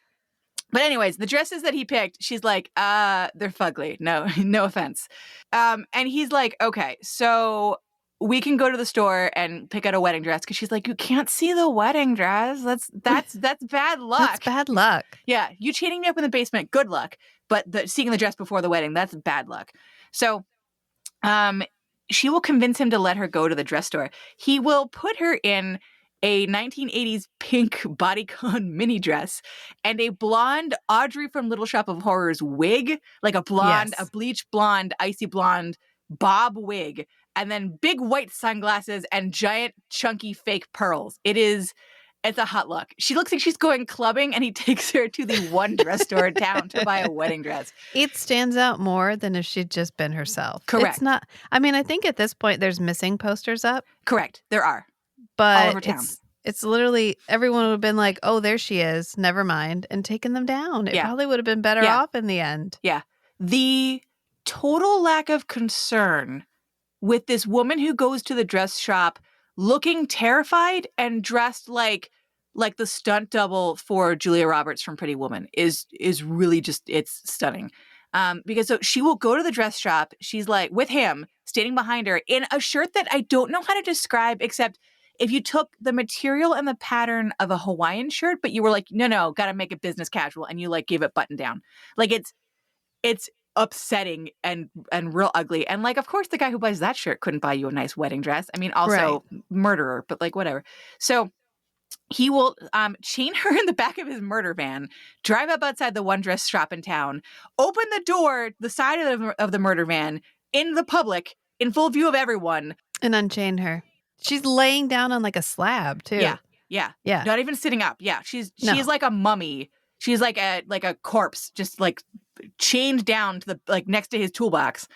But anyways, the dresses that he picked, she's like, they're fugly. No offense. And he's like, okay, so we can go to the store and pick out a wedding dress, because she's like, you can't see the wedding dress. That's bad luck. That's bad luck. Yeah, you chaining me up in the basement, good luck. But seeing the dress before the wedding, that's bad luck. So, she will convince him to let her go to the dress store. He will put her in a 1980s pink bodycon mini dress and a blonde Audrey from Little Shop of Horrors wig, like a bleach blonde, icy blonde bob wig, and then big white sunglasses and giant chunky fake pearls. It's a hot look. She looks like she's going clubbing, and he takes her to the one dress store in town to buy a wedding dress. It stands out more than if she'd just been herself. Correct. It's not, I mean, I think at this point there's missing posters up. Correct. There are. But all over town. It's literally, everyone would have been like, oh, there she is. Never mind. And taken them down. It probably would have been better off in the end. Yeah. The total lack of concern with this woman who goes to the dress shop looking terrified and dressed like the stunt double for Julia Roberts from Pretty Woman is really just, it's stunning. Because so she will go to the dress shop. She's like with him standing behind her in a shirt that I don't know how to describe, except if you took the material and the pattern of a Hawaiian shirt, but you were like, no, got to make it business casual. And you like gave it button down. Like it's upsetting and real ugly. And like, of course, the guy who buys that shirt couldn't buy you a nice wedding dress. I mean, also murderer, but like whatever. So he will chain her in the back of his murder van, drive up outside the one dress shop in town, open the door, the side of the murder van in the public, in full view of everyone. And unchain her. She's laying down on like a slab too. Yeah. Yeah. Not even sitting up. Yeah. She's like a mummy. She's like a corpse, just like chained down to the like next to his toolbox.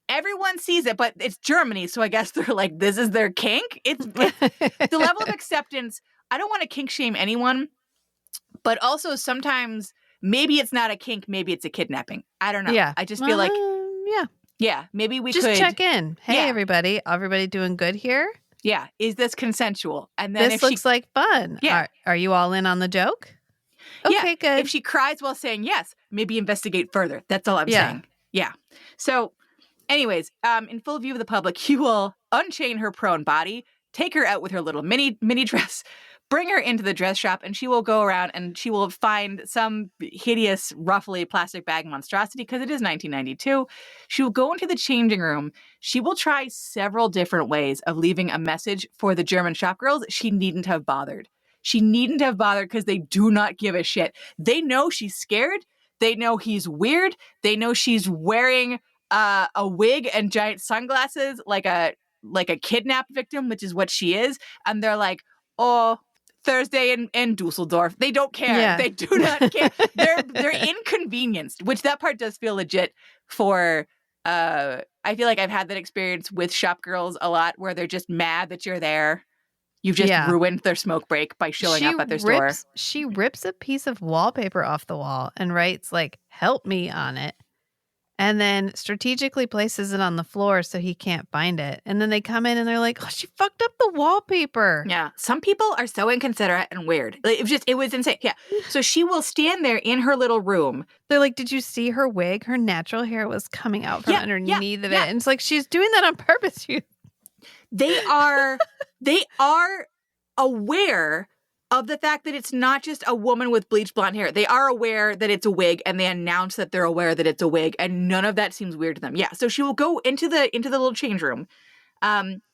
Everyone sees it, but it's Germany, so I guess they're like, this is their kink. It's the level of acceptance. I don't want to kink shame anyone, but also sometimes maybe it's not a kink, maybe it's a kidnapping. I don't know. Yeah. I just feel like, yeah, maybe we just could check in. Hey, everybody doing good here? Yeah, is this consensual? And then this looks like fun. Yeah. Are you all in on the joke? Okay, good. If she cries while saying yes, maybe investigate further. That's all I'm saying. Yeah. So anyways, in full view of the public, he will unchain her prone body, take her out with her little mini dress, bring her into the dress shop, and she will go around and she will find some hideous, roughly plastic bag monstrosity because it is 1992. She will go into the changing room. She will try several different ways of leaving a message for the German shopgirls. She needn't have bothered. She needn't have bothered because they do not give a shit. They know she's scared. They know he's weird. They know she's wearing a wig and giant sunglasses like a kidnapped victim, which is what she is. And they're like, oh, Thursday in Dusseldorf. They don't care. Yeah. They do not care. They're inconvenienced, which that part does feel legit for I feel like I've had that experience with shop girls a lot where they're just mad that you're there. You've just ruined their smoke break by showing up at their store. She rips a piece of wallpaper off the wall and writes like, help me on it. And then strategically places it on the floor so he can't find it. And then they come in and they're like, oh, she fucked up the wallpaper. Yeah. Some people are so inconsiderate and weird. Like, it was insane. Yeah. So she will stand there in her little room. They're like, did you see her wig? Her natural hair was coming out from underneath of it. And it's like, she's doing that on purpose. They are aware of the fact that it's not just a woman with bleached blonde hair. They are aware that it's a wig, and they announce that they're aware that it's a wig, and none of that seems weird to them. Yeah, so she will go into the little change room.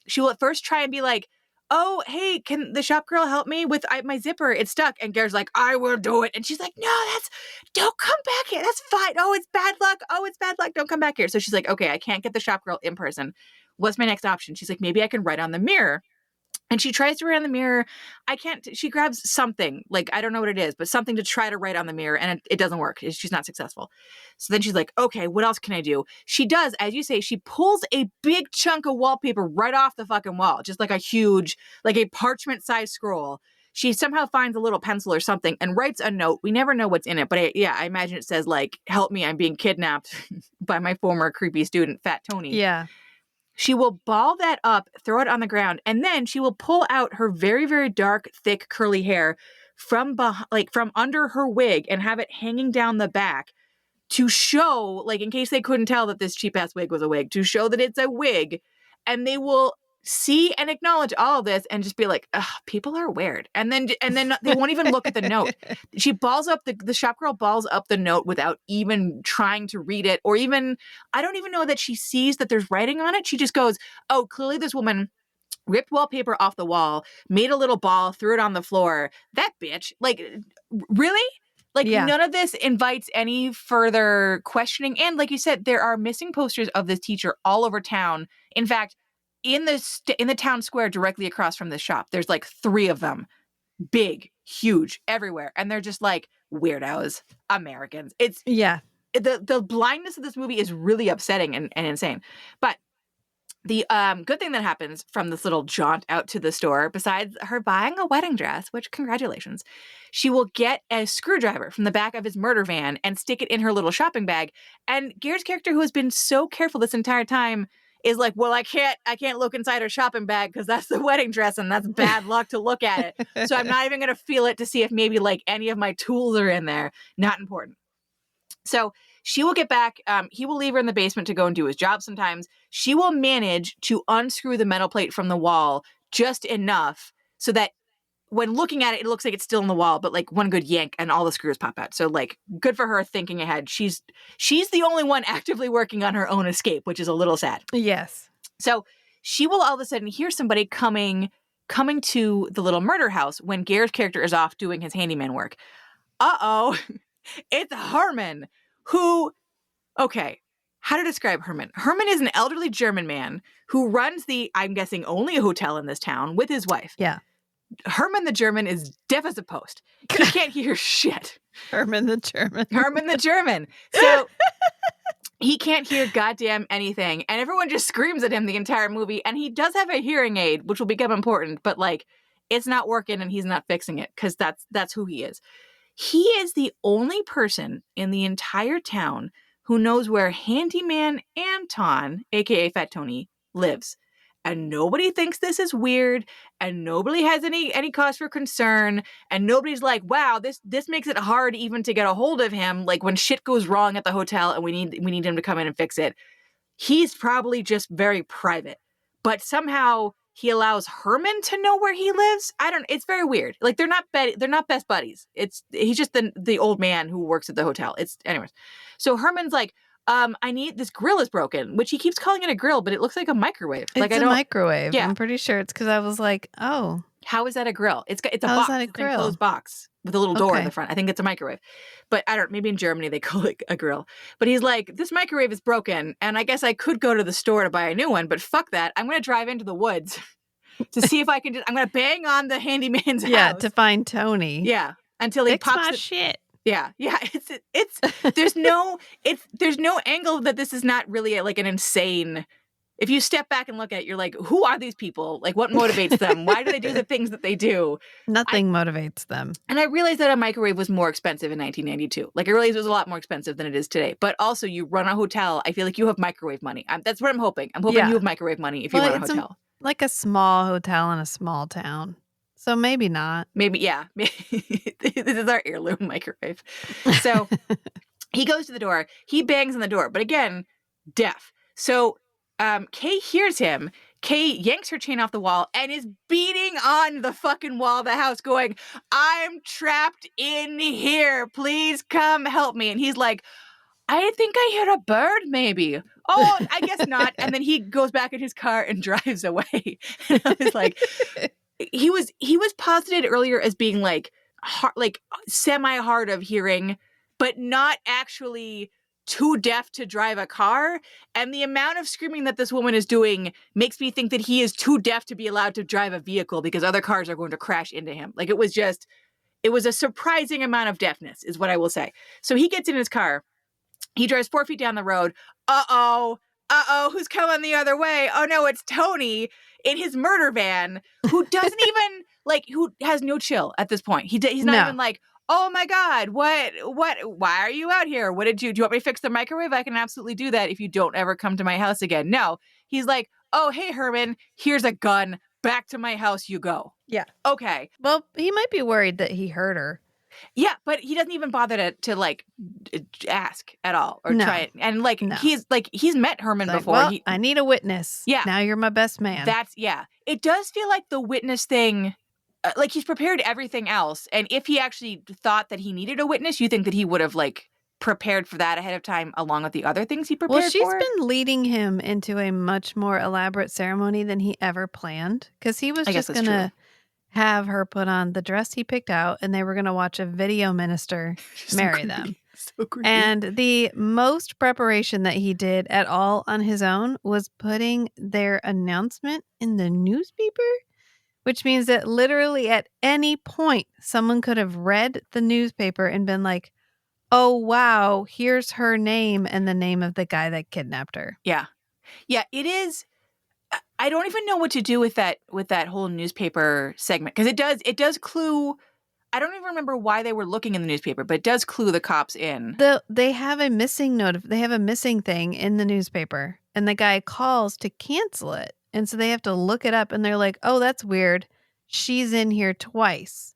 She will at first try and be like, oh, hey, can the shop girl help me with my zipper? It's stuck. And Ger's like, I will do it. And she's like, no, don't come back here. That's fine. Oh, it's bad luck. Oh, it's bad luck. Don't come back here. So she's like, okay, I can't get the shop girl in person. What's my next option? She's like, maybe I can write on the mirror. And she tries to write on the mirror. She grabs something, like, I don't know what it is, but something to try to write on the mirror, and it doesn't work. She's not successful. So then she's like, okay, what else can I do? She does, as you say, she pulls a big chunk of wallpaper right off the fucking wall, just like a huge, like a parchment-sized scroll. She somehow finds a little pencil or something and writes a note. We never know what's in it, but I imagine it says, like, help me, I'm being kidnapped by my former creepy student, Fat Tony. Yeah. She will ball that up, throw it on the ground, and then she will pull out her very, very dark, thick, curly hair from under her wig and have it hanging down the back to show, like, in case they couldn't tell that this cheap-ass wig was a wig, to show that it's a wig. And they will see and acknowledge all of this and just be like, ugh, people are weird. And then they won't even look at the note. She balls up, the shop girl balls up the note without even trying to read it, or even, I don't even know that she sees that there's writing on it. She just goes, oh, clearly this woman ripped wallpaper off the wall, made a little ball, threw it on the floor. That bitch. Like, really? Like, none of this invites any further questioning. And like you said, there are missing posters of this teacher all over town. In fact, in the town square directly across from the shop, there's like 3 of them. Big, huge, everywhere. And they're just like weirdos, Americans. It's the blindness of this movie is really upsetting and insane. But the good thing that happens from this little jaunt out to the store, besides her buying a wedding dress, which congratulations, she will get a screwdriver from the back of his murder van and stick it in her little shopping bag. And Ger's character, who has been so careful this entire time, is like, well, I can't look inside her shopping bag because that's the wedding dress and that's bad luck to look at it. So I'm not even going to feel it to see if maybe like any of my tools are in there. Not important. So She will get back. He will leave her in the basement to go and do his job sometimes. She will manage to unscrew the metal plate from the wall just enough so that when looking at it, it looks like it's still in the wall, but like one good yank and all the screws pop out. So like good for her thinking ahead. She's the only one actively working on her own escape, which is a little sad. Yes. So she will all of a sudden hear somebody coming to the little murder house when Ger's character is off doing his handyman work. Uh-oh, it's Herman, who, okay, how to describe Herman? Herman is an elderly German man who runs the, I'm guessing, only a hotel in this town with his wife. Yeah. Herman the German is deaf as a post. He can't hear shit. Herman the German. Herman the German. So he can't hear goddamn anything. And everyone just screams at him the entire movie. And he does have a hearing aid, which will become important. But like, it's not working and he's not fixing it because that's who he is. He is the only person in the entire town who knows where Handyman Anton, a.k.a. Fat Tony, lives. And nobody thinks this is weird, and nobody has any cause for concern, and nobody's like, wow, this makes it hard even to get a hold of him, like when shit goes wrong at the hotel and we need him to come in and fix it. He's probably just very private. But somehow he allows Herman to know where he lives. It's very weird. Like they're not best buddies. He's just the old man who works at the hotel. Anyways. So Herman's like, this grill is broken, which he keeps calling it a grill, but it looks like a microwave. It's a microwave. Yeah. I'm pretty sure it's because I was like, oh. How is that a grill? It's a How box. is that a It's an grill? enclosed box with a little door in Okay. the front. I think it's a microwave. But maybe in Germany they call it a grill. But he's like, this microwave is broken, and I guess I could go to the store to buy a new one, but fuck that. I'm going to drive into the woods to see if I can I'm going to bang on the handyman's house. Yeah, to find Tony. Yeah, until he Fix pops my shit. Yeah. It's there's no angle that this is not really like an insane. If you step back and look at it, you're like, who are these people? Like, what motivates them? Why do they do the things that they do? Nothing motivates them. And I realized that a microwave was more expensive in 1992. Like, I realized it was a lot more expensive than it is today. But also, you run a hotel. I feel like you have microwave money. That's what I'm hoping. I'm hoping Yeah. you have microwave money if you run a hotel. Like a small hotel in a small town. So maybe not. Maybe, yeah. This is our heirloom microwave. So he goes to the door. He bangs on the door. But again, deaf. So Kay hears him. Kay yanks her chain off the wall and is beating on the fucking wall of the house going, I'm trapped in here. Please come help me. And he's like, I think I hear a bird maybe. Oh, I guess not. And then he goes back in his car and drives away. And I was like, he was posited earlier as being like semi-hard of hearing, but not actually too deaf to drive a car. And the amount of screaming that this woman is doing makes me think that he is too deaf to be allowed to drive a vehicle because other cars are going to crash into him. Like it was a surprising amount of deafness is what I will say. So he gets in his car. He drives 4 feet down the road. Uh-oh, who's coming the other way? Oh no, it's Tony in his murder van who doesn't even, who has no chill at this point. He's not even like, oh my God, what, why are you out here? Do you want me to fix the microwave? I can absolutely do that if you don't ever come to my house again. No, he's like, oh, hey, Herman, here's a gun. Back to my house you go. Yeah. Okay. Well, he might be worried that he hurt her. Yeah, but he doesn't even bother to ask at all or try it. And No. he's met Herman before. Well, I need a witness. Yeah. Now you're my best man. It does feel like the witness thing, he's prepared everything else. And if he actually thought that he needed a witness, you think that he would have prepared for that ahead of time along with the other things he prepared for? Well, she's been leading him into a much more elaborate ceremony than he ever planned because he was just going to have her put on the dress he picked out and they were going to watch a video minister marry them. So creepy. And the most preparation that he did at all on his own was putting their announcement in the newspaper, which means that literally at any point, someone could have read the newspaper and been like, oh, wow, here's her name and the name of the guy that kidnapped her. Yeah. Yeah, it is. I don't even know what to do with that whole newspaper segment because it does clue. I don't even remember why they were looking in the newspaper, but it does clue the cops in. They have a missing they have a missing thing in the newspaper and the guy calls to cancel it. And so they have to look it up and they're like, oh, that's weird. She's in here twice.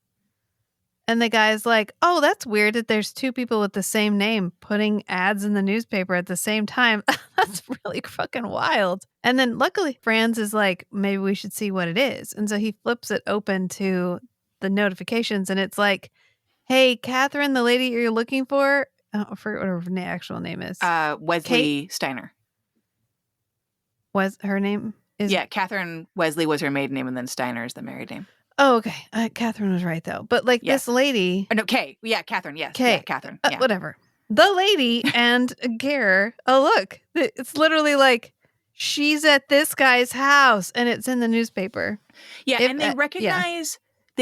And the guy's like, oh, that's weird that there's two people with the same name putting ads in the newspaper at the same time. That's really fucking wild. And then luckily, Franz is like, maybe we should see what it is. And so he flips it open to the notifications, and it's like, hey, Catherine, the lady you're looking for, I forget what her actual name is. Wesley Steiner. Was her name? Yeah, Catherine Wesley was her maiden name, and then Steiner is the married name. Oh, okay. Catherine was right, though. But like this lady. Oh, no, Kay. Yeah, Catherine. Yes. Kay. Yeah, Catherine. Yeah. Whatever. The lady and Ger. Oh, look. It's literally like she's at this guy's house and it's in the newspaper. Yeah. And they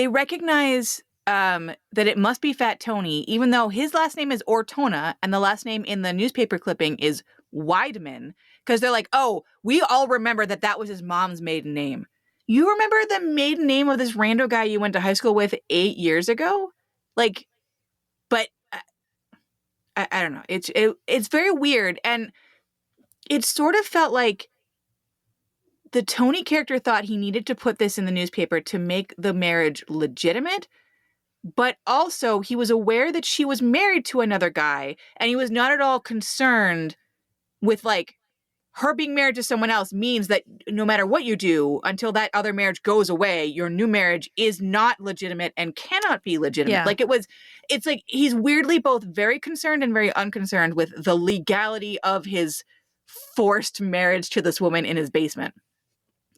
recognize that it must be Fat Tony, even though his last name is Ortona and the last name in the newspaper clipping is Weidman. Because they're like, oh, we all remember that was his mom's maiden name. You remember the maiden name of this rando guy you went to high school with 8 years ago? Like, but I don't know. It's very weird. And it sort of felt like the Tony character thought he needed to put this in the newspaper to make the marriage legitimate. But also he was aware that she was married to another guy and he was not at all concerned with like, her being married to someone else means that no matter what you do, until that other marriage goes away, your new marriage is not legitimate and cannot be legitimate. Yeah. Like it's like he's weirdly both very concerned and very unconcerned with the legality of his forced marriage to this woman in his basement.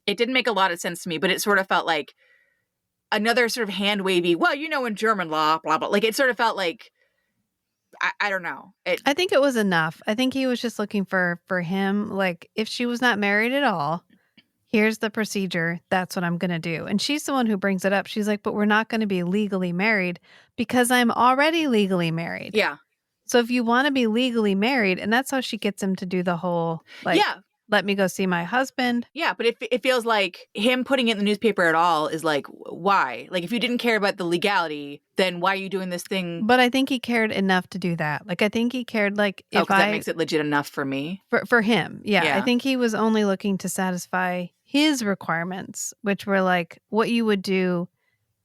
It didn't make a lot of sense to me, but it sort of felt like another sort of hand wavy, well, in German law, blah, blah. Like it sort of felt like, I don't know. I think it was enough. I think he was just looking for him. Like, if she was not married at all, here's the procedure. That's what I'm going to do. And she's the one who brings it up. She's like, but we're not going to be legally married because I'm already legally married. Yeah. So if you want to be legally married, and that's how she gets him to do the whole, like, let me go see my husband. Yeah, but it feels like him putting it in the newspaper at all is like, why? Like, if you didn't care about the legality, then why are you doing this thing? But I think he cared enough to do that. Like, I think he cared, like, if that makes it legit enough for me? For him, yeah. I think he was only looking to satisfy his requirements, which were, like, what you would do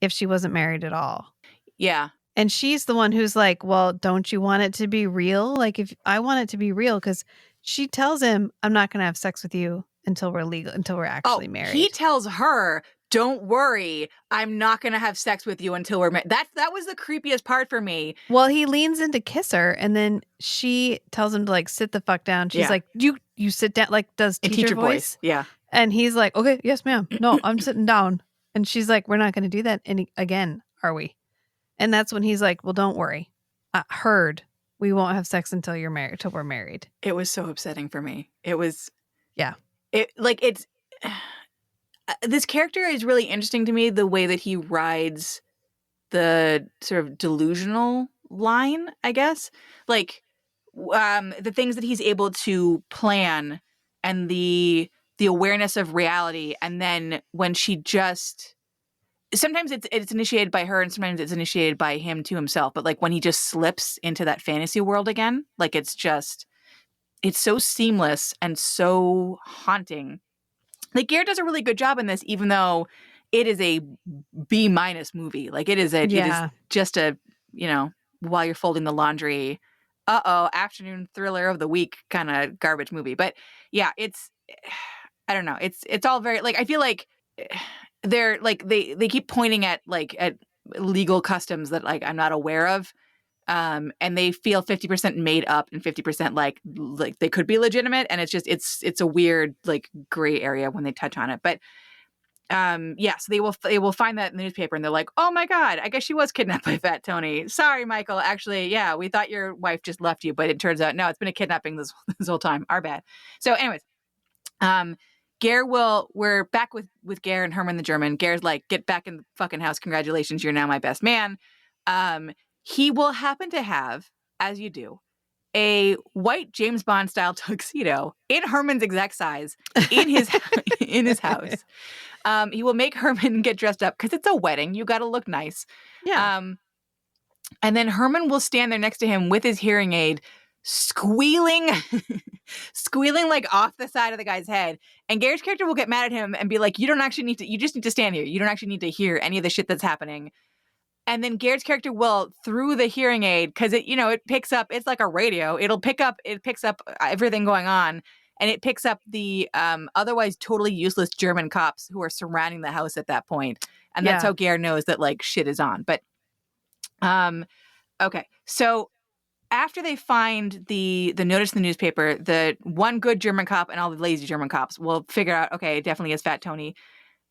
if she wasn't married at all. Yeah. And she's the one who's like, well, don't you want it to be real? Like, if I want it to be real, because she tells him, I'm not going to have sex with you until we're actually married. He tells her, don't worry, I'm not going to have sex with you until we're married. That was the creepiest part for me. Well, he leans in to kiss her, and then she tells him to, like, sit the fuck down. She's like, you sit down, like, does teacher voice? Yeah. And he's like, okay, yes, ma'am. No, I'm sitting down. And she's like, we're not going to do that again, are we? And that's when he's like, well, don't worry. I heard we won't have sex until we're married. It was so upsetting for me. It was. Yeah. This character is really interesting to me, the way that he rides the sort of delusional line, I guess. Like, the things that he's able to plan and the awareness of reality. And then when she just... Sometimes it's initiated by her and sometimes it's initiated by him to himself. But like when he just slips into that fantasy world again, like it's so seamless and so haunting. Like Ger does a really good job in this, even though it is a B- movie. Like it is just a, while you're folding the laundry, afternoon thriller of the week kind of garbage movie. But yeah, I don't know. It's all very, like, I feel like they're like, they keep pointing at legal customs that like I'm not aware of. And they feel 50% made up and 50% like they could be legitimate. And it's a weird like gray area when they touch on it. But so they will find that in the newspaper and they're like, oh my God, I guess she was kidnapped by Fat Tony. Sorry, Michael. Actually, yeah, we thought your wife just left you, but it turns out no, it's been a kidnapping this whole time. Our bad. So anyways, we're back with Ger and Herman the German. Ger's like, get back in the fucking house. Congratulations. You're now my best man. He will happen to have, as you do, a white James Bond style tuxedo in Herman's exact size in his house. He will make Herman get dressed up because it's a wedding. You got to look nice. Yeah. And then Herman will stand there next to him with his hearing aid, squealing like off the side of the guy's head. And Ger's character will get mad at him and be like, you just need to stand here. You don't actually need to hear any of the shit that's happening. And then Ger's character will, through the hearing aid, because it picks up, it's like a radio. It picks up everything going on. And it picks up the otherwise totally useless German cops who are surrounding the house at that point. And that's Yeah. how Ger knows that like shit is on. But okay. So after they find the notice in the newspaper, the one good German cop and all the lazy German cops will figure out, okay, it definitely is Fat Tony.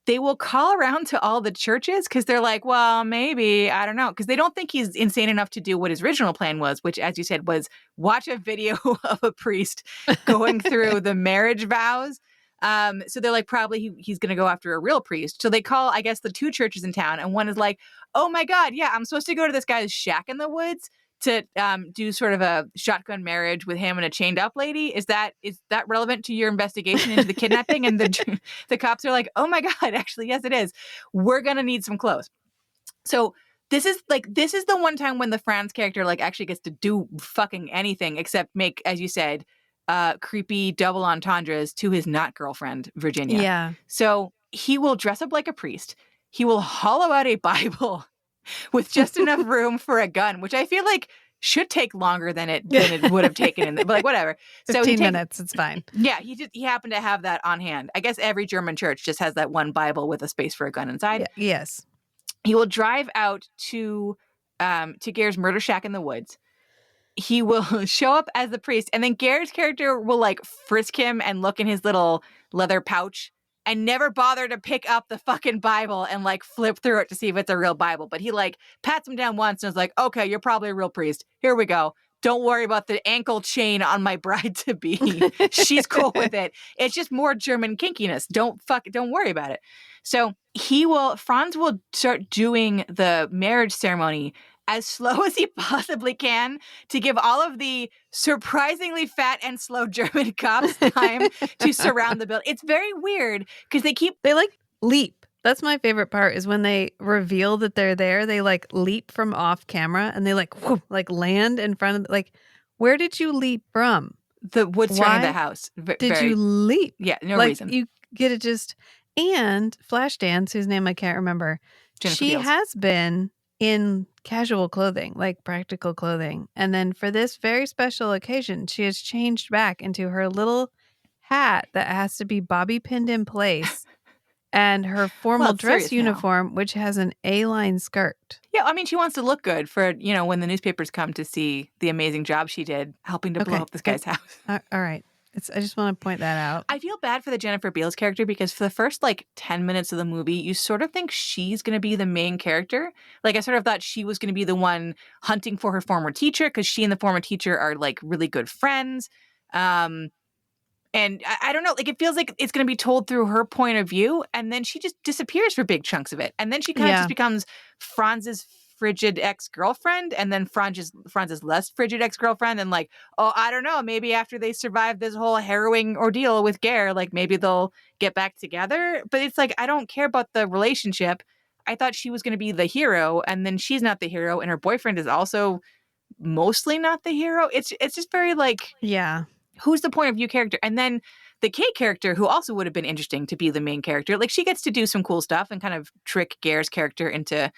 They will call around to all the churches because they're like, well, maybe, I don't know. Because they don't think he's insane enough to do what his original plan was, which, as you said, was watch a video of a priest going through the marriage vows. So they're like, probably he's going to go after a real priest. So they call, I guess, the two churches in town. And one is like, oh my God, yeah, I'm supposed to go to this guy's shack in the woods to do sort of a shotgun marriage with him and a chained up lady. Is that relevant to your investigation into the kidnapping? And the cops are like, oh my God, actually, yes, it is. We're going to need some clothes. So this is the one time when the Franz character like actually gets to do fucking anything except make, as you said, creepy double entendres to his not girlfriend, Virginia. Yeah. So he will dress up like a priest. He will hollow out a Bible with just enough room for a gun, which I feel like should take longer than it would have taken. But like whatever. 15 minutes, it's fine. Yeah, he happened to have that on hand. I guess every German church just has that one Bible with a space for a gun inside. Yeah, yes. He will drive out to Ger's murder shack in the woods. He will show up as the priest, and then Ger's character will like frisk him and look in his little leather pouch and never bother to pick up the fucking Bible and like flip through it to see if it's a real Bible. But he like pats him down once and is like, okay, you're probably a real priest. Here we go. Don't worry about the ankle chain on my bride to be. She's cool with it. It's just more German kinkiness. Don't worry about it. So Franz will start doing the marriage ceremony as slow as he possibly can to give all of the surprisingly fat and slow German cops time to surround the building. It's very weird because they like leap. That's my favorite part is when they reveal that they're there, they like leap from off camera and they like whoop, like land in front of like, where did you leap from? The wood surrounding the house. Did you leap? Yeah, no like, reason. You get it just, and Flashdance, whose name I can't remember, she has been in casual clothing, like practical clothing. And then for this very special occasion, she has changed back into her little hat that has to be bobby pinned in place and her formal dress uniform, which has an A-line skirt. Yeah, I mean, she wants to look good for, when the newspapers come to see the amazing job she did helping to blow up this guy's house. All right. I just want to point that out. I feel bad for the Jennifer Beals character because for the first 10 minutes of the movie, you sort of think she's going to be the main character. Like I sort of thought she was going to be the one hunting for her former teacher because she and the former teacher are really good friends. And I don't know, it feels like it's going to be told through her point of view. And then she just disappears for big chunks of it. And then she kind of just becomes Franz's frigid ex-girlfriend, and then Franz's less frigid ex-girlfriend, and I don't know, maybe after they survive this whole harrowing ordeal with Ger, maybe they'll get back together. But it's I don't care about the relationship. I thought she was going to be the hero, and then she's not the hero, and her boyfriend is also mostly not the hero. It's just very who's the point of view character? And then the Kay character, who also would have been interesting to be the main character, she gets to do some cool stuff and kind of trick Ger's character into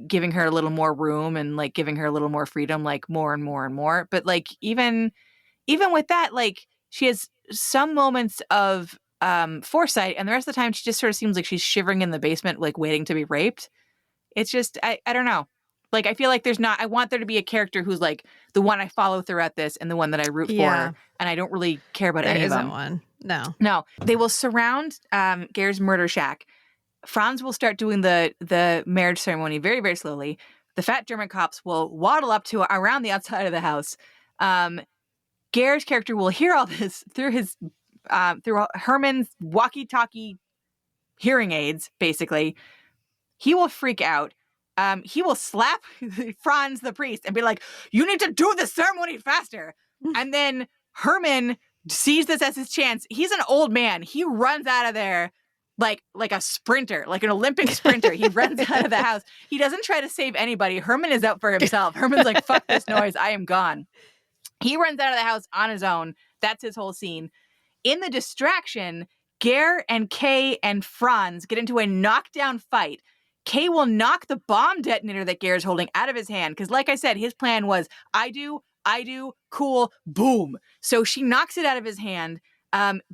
giving her a little more room and giving her a little more freedom, more and more and more. But even with that, she has some moments of foresight, and the rest of the time she just sort of seems like she's shivering in the basement, waiting to be raped. It's just, I don't know. I feel like I want there to be a character who's the one I follow throughout this and the one that I root for, and I don't really care about any of them. There isn't one. No. They will surround Ger's murder shack. Franz will start doing the marriage ceremony very, very slowly. The fat German cops will waddle up to around the outside of the house. Ger's character will hear all this through Herman's walkie-talkie hearing aids, basically. He will freak out. He will slap Franz the priest and be like, you need to do the ceremony faster. And then Herman sees this as his chance. He's an old man. He runs out of there like a sprinter, like an Olympic sprinter. He runs out of the house. He doesn't try to save anybody. Herman is out for himself. Herman's like, fuck this noise. I am gone. He runs out of the house on his own. That's his whole scene. In the distraction, Ger and Kay and Franz get into a knockdown fight. Kay will knock the bomb detonator that Ger's holding out of his hand. Because like I said, his plan was, I do, cool, boom. So she knocks it out of his hand.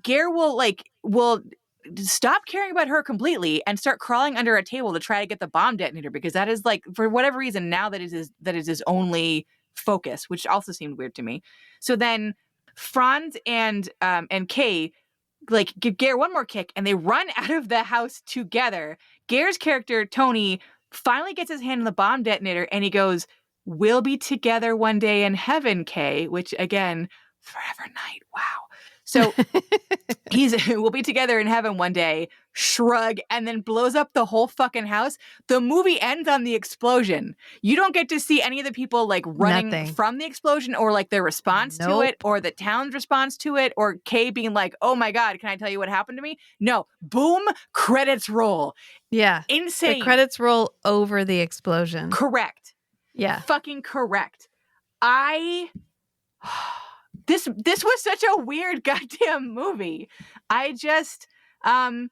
Ger will stop caring about her completely and start crawling under a table to try to get the bomb detonator, because that is like, for whatever reason, now that is his only focus, which also seemed weird to me. So then Franz and Kay like give Ger one more kick and they run out of the house together. Ger's character, Tony, finally gets his hand on the bomb detonator and he goes, "We'll be together one day in heaven, Kay," which again, forever night. Wow. So we'll be together in heaven one day, shrug, and then blows up the whole fucking house. The movie ends on the explosion. You don't get to see any of the people like running Nothing. from the explosion or like their response to it or the town's response to it or Kay being like, "Oh my God, can I tell you what happened to me?" No. Boom, credits roll. Yeah. Insane. The credits roll over the explosion. Correct. Yeah. Fucking correct. This was such a weird goddamn movie. I just I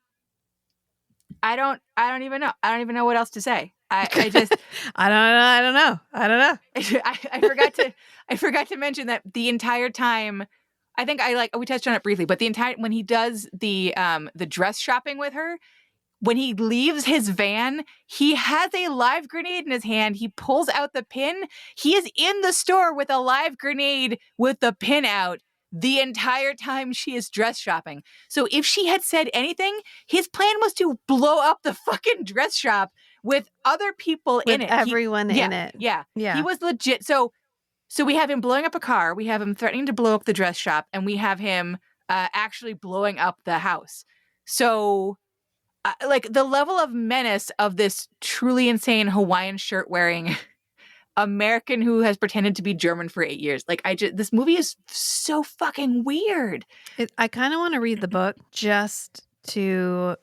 don't even know. I don't even know what else to say. I just I don't know. I forgot to mention that the entire time, I think we touched on it briefly, but when he does the dress shopping with her, when he leaves his van, he has a live grenade in his hand. He pulls out the pin. He is in the store with a live grenade with the pin out the entire time she is dress shopping. So if she had said anything, his plan was to blow up the fucking dress shop with other people in it. Everyone in it. Yeah. He was legit. So we have him blowing up a car. We have him threatening to blow up the dress shop. And we have him actually blowing up the house. So like the level of menace of this truly insane Hawaiian shirt wearing American who has pretended to be German for 8 years. Like this movie is so fucking weird. I kind of want to read the book just to,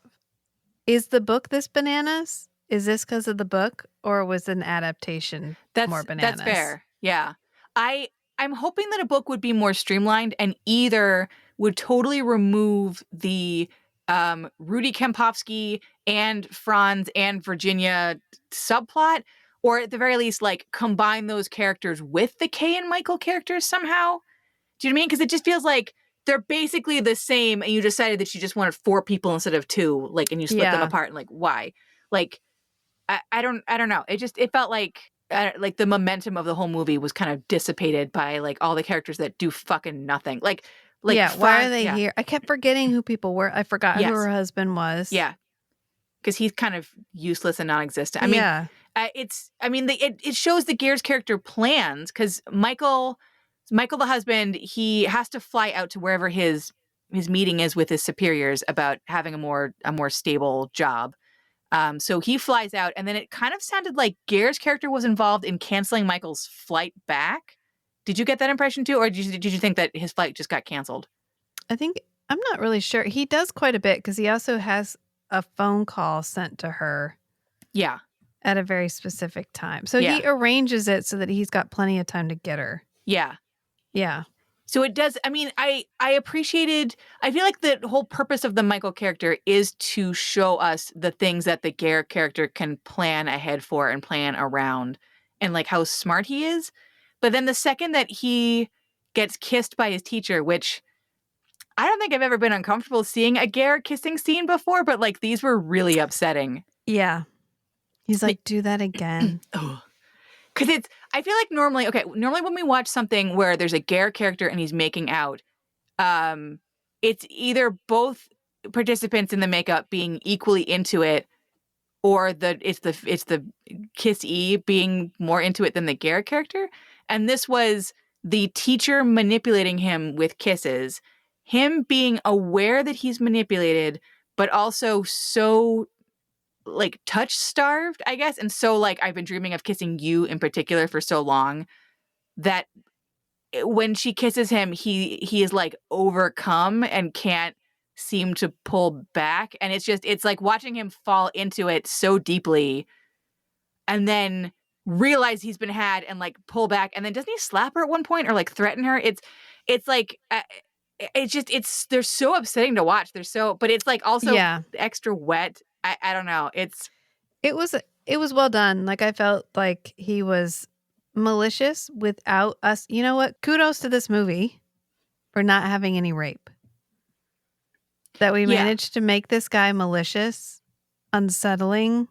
is the book this bananas? Is this because of the book or was an adaptation more bananas? That's fair. Yeah. I'm hoping that a book would be more streamlined and either would totally remove the Rudy Kempowski and Franz and Virginia subplot, or at the very least, like combine those characters with the Kay and Michael characters somehow. Do you know what I mean? Because it just feels like they're basically the same, and you decided that you just wanted 4 people instead of 2, like, and you split them apart. And like, why? Like, I don't know. It felt like the momentum of the whole movie was kind of dissipated by like all the characters that do fucking nothing. Like why are they here? I kept forgetting who people were. I forgot who her husband was. Yeah, because he's kind of useless and non-existent. I mean, it shows the Ger's character plans because Michael the husband, he has to fly out to wherever his meeting is with his superiors about having a more stable job. So he flies out, and then it kind of sounded like Ger's character was involved in canceling Michael's flight back. Did you get that impression too, or did you think that his flight just got canceled? I'm not really sure. He does quite a bit because he also has a phone call sent to her. Yeah. At a very specific time. So he arranges it so that he's got plenty of time to get her. Yeah. Yeah. So it does. I mean, I appreciated, I feel like the whole purpose of the Michael character is to show us the things that the Ger character can plan ahead for and plan around and like how smart he is. But then the second that he gets kissed by his teacher, which I don't think I've ever been uncomfortable seeing a Ger kissing scene before, but like these were really upsetting. Yeah. He's like, do that again. Because I feel like normally when we watch something where there's a Ger character and he's making out, it's either both participants in the makeup being equally into it, or it's the kiss-y being more into it than the Ger character. And this was the teacher manipulating him with kisses, him being aware that he's manipulated, but also so like touch starved, I guess. And so like, I've been dreaming of kissing you in particular for so long that when she kisses him, he is like overcome and can't seem to pull back. And it's like watching him fall into it so deeply and then realize he's been had and like pull back. And then doesn't he slap her at one point or like threaten her? It's like, they're so upsetting to watch. But it's like also extra wet. I don't know. It was well done. Like, I felt like he was malicious without us. You know what? Kudos to this movie for not having any rape. That we Yeah. managed to make this guy malicious, unsettling.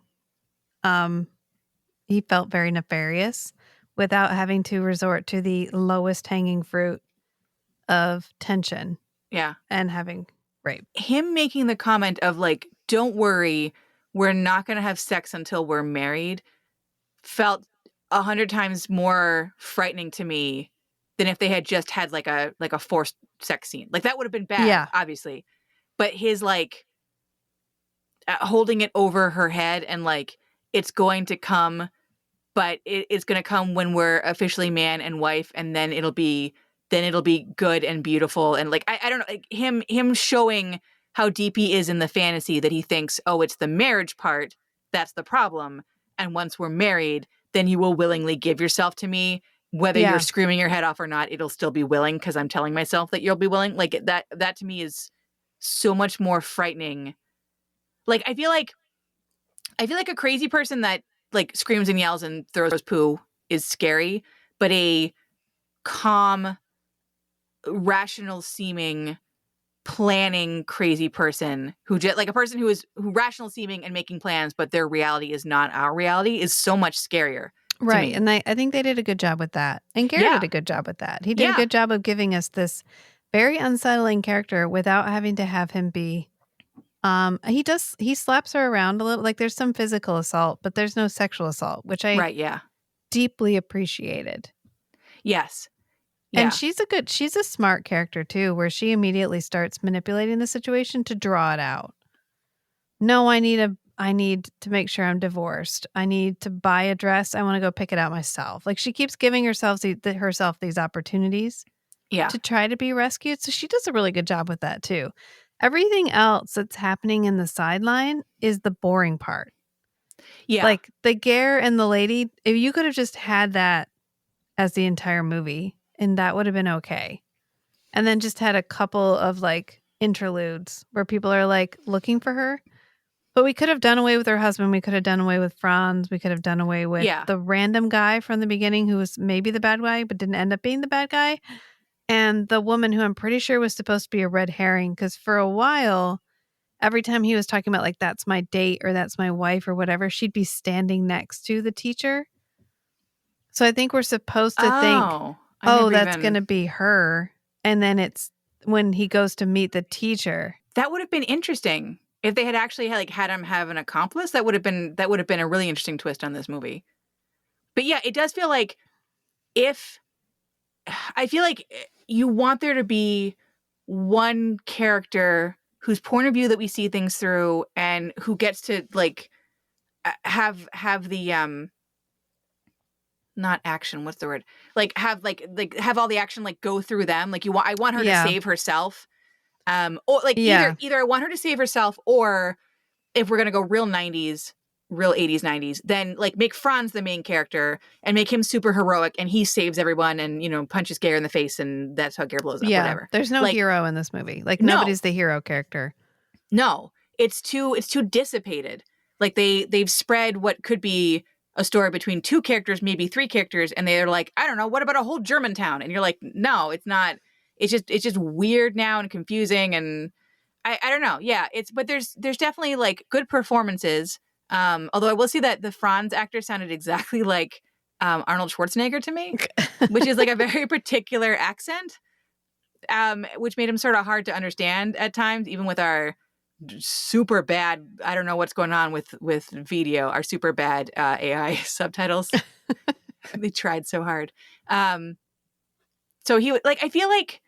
He felt very nefarious without having to resort to the lowest hanging fruit of tension Yeah. and having rape. Him making the comment of like, don't worry, we're not going to have sex until we're married felt 100 times more frightening to me than if they had just had like a forced sex scene. Like that would have been bad, Yeah. obviously. But his like holding it over her head and like, it's going to come, but it's going to come when we're officially man and wife, and then it'll be good and beautiful. And like, I don't know, like him showing how deep he is in the fantasy, that he thinks, oh, it's the marriage part that's the problem. And once we're married, then you will willingly give yourself to me. Whether Yeah. you're screaming your head off or not, it'll still be willing because I'm telling myself that you'll be willing. Like that to me is so much more frightening. Like, I feel like a crazy person that like screams and yells and throws poo is scary, but a calm, rational seeming, planning crazy person who just like a person who rational seeming and making plans, but their reality is not our reality, is so much scarier. Right. Me. And I think they did a good job with that. And Ger did a good job with that. He did a good job of giving us this very unsettling character without having to have him be he slaps her around a little. Like there's some physical assault, but there's no sexual assault, which I deeply appreciated. Yes. Yeah. And she's a smart character too, where she immediately starts manipulating the situation to draw it out. No, I need to make sure I'm divorced. I need to buy a dress. I want to go pick it out myself. Like she keeps giving herself these opportunities to try to be rescued. So she does a really good job with that too. Everything else that's happening in the sideline is the boring part. Yeah. Like the Ger and the lady, if you could have just had that as the entire movie, and that would have been okay. And then just had a couple of like interludes where people are like looking for her. But we could have done away with her husband. We could have done away with Franz. We could have done away with the random guy from the beginning who was maybe the bad guy, but didn't end up being the bad guy. And the woman who I'm pretty sure was supposed to be a red herring, because for a while, every time he was talking about like, that's my date or that's my wife or whatever, she'd be standing next to the teacher. So I think we're supposed to think, that's going to be her. And then it's when he goes to meet the teacher. That would have been interesting. If they had actually had him have an accomplice, that would have been a really interesting twist on this movie. But yeah, it does feel like I feel like you want there to be one character whose point of view that we see things through and who gets to like have the not action, what's the word? Like have have all the action like go through them. Like I want her to save herself. Or like either I want her to save herself, or if we're gonna go real 90s, real 80s, 90s, then like make Franz the main character and make him super heroic and he saves everyone and punches Ger in the face and that's how Ger blows up. Whatever. There's no hero in this movie. Like nobody's the hero character. No, it's too dissipated. Like they've spread what could be a story between two characters, maybe three characters, and they're like, I don't know, what about a whole German town? And you're like, no, it's not. It's just weird now and confusing, and I don't know. Yeah, but there's definitely like good performances. Although I will say that the Franz actor sounded exactly like Arnold Schwarzenegger to me, which is like a very particular accent, which made him sort of hard to understand at times, even with our super bad, I don't know what's going on with video, our super bad AI subtitles. They tried so hard. So he like, I feel like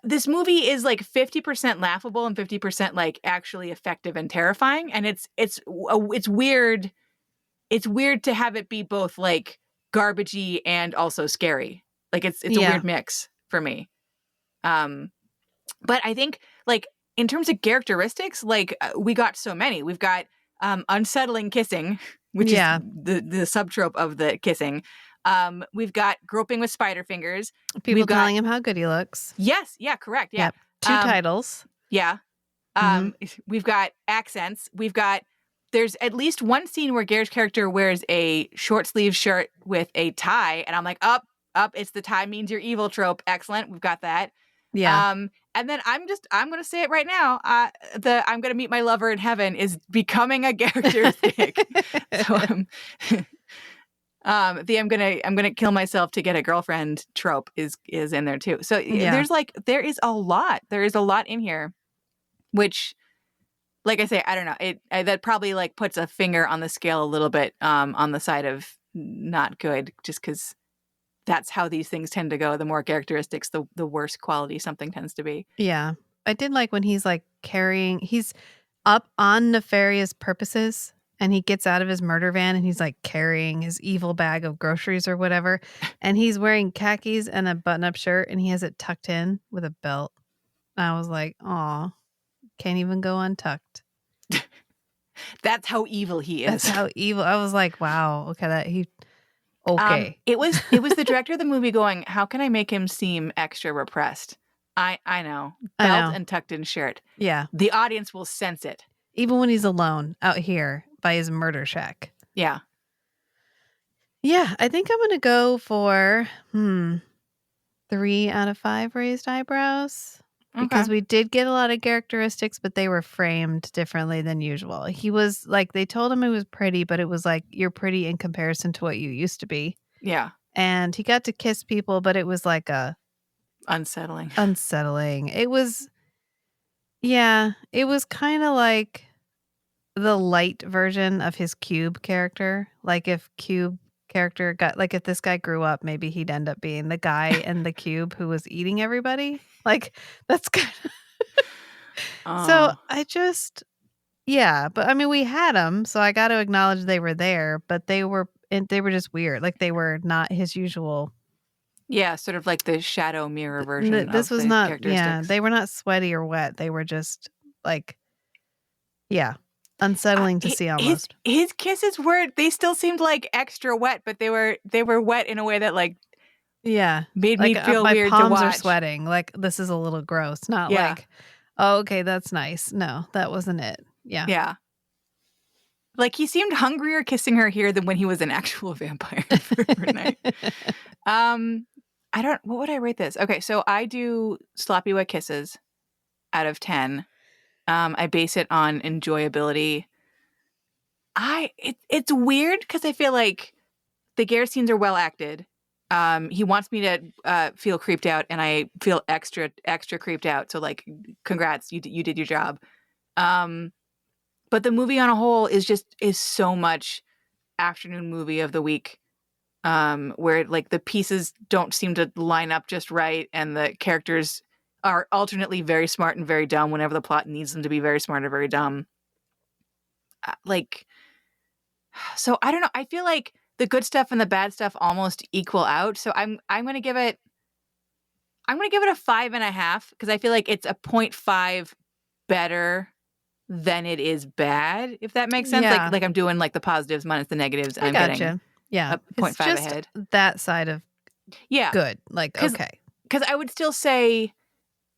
this movie is like 50% laughable and 50% like actually effective and terrifying. And it's weird. It's weird to have it be both like garbagey and also scary. Like it's a weird mix for me. But I think like in terms of characteristics, like we got so many. We've got unsettling kissing, which is the subtrope of the kissing. We've got groping with spider fingers. People telling him how good he looks. Yes. Yeah, correct. Yeah. Yep. 2 titles. Yeah. We've got accents. We've got there's at least one scene where Ger's character wears a short sleeve shirt with a tie, and I'm like, up, it's the tie means you're evil trope. Excellent, we've got that. Yeah. And then I'm going to say it right now. I'm going to meet my lover in heaven is becoming a characteristic. So the I'm gonna kill myself to get a girlfriend trope is in there too. So there is a lot. There is a lot in here, which, like I say, I don't know. That probably like puts a finger on the scale a little bit on the side of not good, just because that's how these things tend to go. The more characteristics, the worse quality something tends to be. Yeah. I did like when he's like he's up on nefarious purposes and he gets out of his murder van and he's like carrying his evil bag of groceries or whatever. And he's wearing khakis and a button up shirt and he has it tucked in with a belt. I was like, aw, can't even go untucked. That's how evil he is. That's how evil. I was like, wow, okay. It was the director of the movie going, how can I make him seem extra repressed? I know. Belt and tucked in shirt. Yeah. The audience will sense it. Even when he's alone out here by his murder shack. Yeah. Yeah, I think I'm going to go for 3 out of 5 raised eyebrows. Because we did get a lot of characteristics, but they were framed differently than usual. He was like, they told him he was pretty, but it was like, you're pretty in comparison to what you used to be. Yeah. And he got to kiss people, but it was like unsettling. It was kind of like the light version of his Cube character. Like if Cube character if this guy grew up, maybe he'd end up being the guy in the Cube who was eating everybody. Like that's kind of So I just but I mean we had them, so I got to acknowledge they were there, but they were just weird. Like they were not his usual. Yeah, sort of like the shadow mirror version. This was not. Yeah, they were not sweaty or wet. They were just like, unsettling to see almost. His kisses they still seemed like extra wet, but they were wet in a way that like made me feel weird to watch. My palms are sweating. Like this is a little gross. Not like, oh, okay, that's nice. No, that wasn't it. Yeah. Like he seemed hungrier kissing her here than when he was an actual vampire for a night. What would I rate this? Okay, so I do sloppy wet kisses out of 10. I base it on enjoyability. It's weird because I feel like the Ger scenes are well acted. He wants me to feel creeped out, and I feel extra creeped out. So like, congrats, you did your job. But the movie on a whole is so much afternoon movie of the week, where like the pieces don't seem to line up just right, and the characters are alternately very smart and very dumb whenever the plot needs them to be very smart or very dumb. So I don't know. I feel like the good stuff and the bad stuff almost equal out. So I'm gonna give it a 5.5 because I feel like it's a 0.5 better than it is bad, if that makes sense. Yeah. Like I'm doing like the positives minus the negatives. I'm getting a 0.5 ahead. That side of good. Like okay. Because I would still say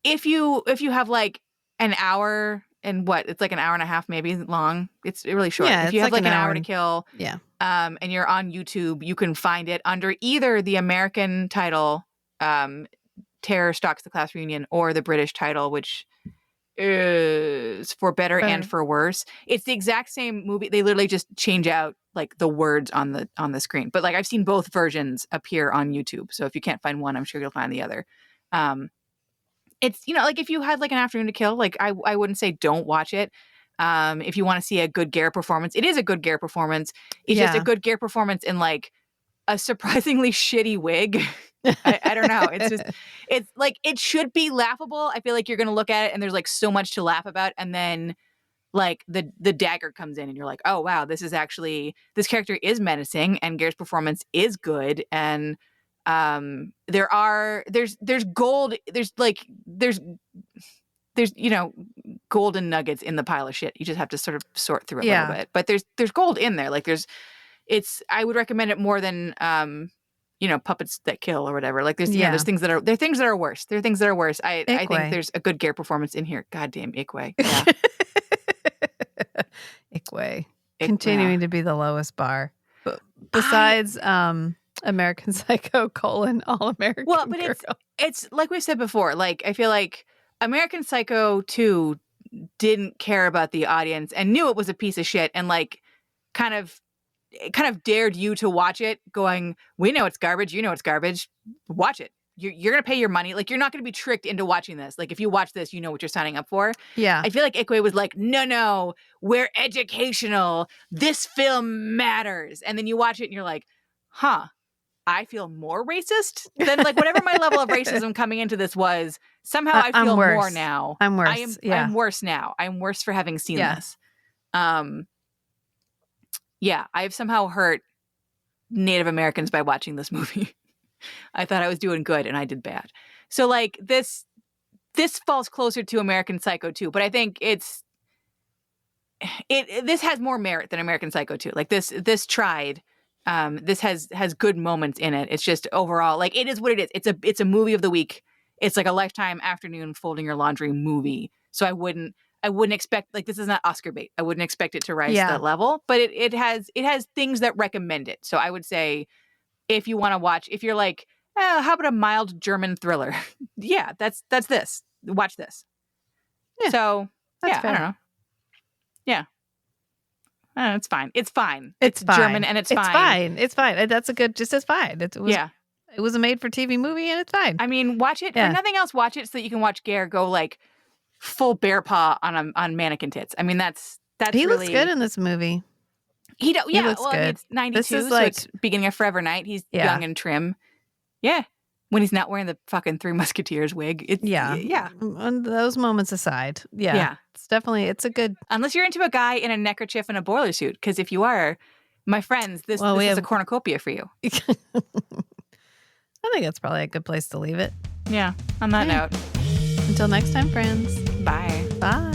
if you have like an hour and it's like an hour and a half maybe long. It's really short. Yeah, if you have like an hour to and kill, and you're on YouTube, you can find it under either the American title, Terror Stalks the Class Reunion, or the British title, which is For Better and For Worse. It's the exact same movie. They literally just change out like the words on the screen. But like I've seen both versions appear on YouTube. So if you can't find one, I'm sure you'll find the other. It's, like if you had like an afternoon to kill, like I wouldn't say don't watch it. If you want to see a good Ger performance, it is a good Ger performance. It's just a good Ger performance in like a surprisingly shitty wig. I don't know. It's like, it should be laughable. I feel like you're going to look at it and there's like so much to laugh about. And then like the dagger comes in and you're like, oh wow, this character is menacing and Ger's performance is good. And there's gold, there's golden nuggets in the pile of shit. You just have to sort of sort through it a little bit. But there's gold in there. Like I would recommend it more than Puppets That Kill or whatever. Like there's things that are worse. There are things that are worse. I think there's a good Ger performance in here. Goddamn Ikwe. Yeah. Ikwe. continuing to be the lowest bar. But besides American Psycho : All American Well, but Girl. it's like we said before, like I feel like American Psycho 2 didn't care about the audience and knew it was a piece of shit and like kind of dared you to watch it going, we know it's garbage, you know it's garbage, watch it. You're going to pay your money. Like, you're not going to be tricked into watching this. Like, if you watch this, you know what you're signing up for. Yeah. I feel like Ikwe was like, no, we're educational. This film matters. And then you watch it and you're like, huh, I feel more racist than like whatever my level of racism coming into this was. Somehow I feel more now. I'm worse. I'm worse now. I'm worse for having seen this. Yeah, I've somehow hurt Native Americans by watching this movie. I thought I was doing good and I did bad. So like this falls closer to American Psycho 2, but I think this has more merit than American Psycho 2. Like this tried. This has good moments in it. It's just overall like it is what it is. It's a movie of the week. It's like a Lifetime afternoon folding your laundry movie. So I wouldn't expect, like, this is not Oscar bait. I wouldn't expect it to rise to that level, but it has things that recommend it. So I would say, if you want to watch, if you're like, how about a mild German thriller? Yeah, that's this. Watch this. Yeah, so yeah, fair. I don't know. Yeah. It's fine. It's fine. It's fine. German and it's fine. It's fine. That's a good, just as fine. It was a made for TV movie and it's fine. I mean, watch it. For nothing else, watch it so that you can watch Ger go like full bear paw on mannequin tits. I mean, that's he really, looks good in this movie. He looks good. I mean, it's 92, this is so it's beginning of Forever Night. He's young and trim. Yeah. When he's not wearing the fucking Three Musketeers wig. Yeah. And those moments aside. Yeah. It's a good. Unless you're into a guy in a neckerchief and a boiler suit. Because if you are, my friends, this is a cornucopia for you. I think that's probably a good place to leave it. Yeah. On that note. Until next time, friends. Bye. Bye.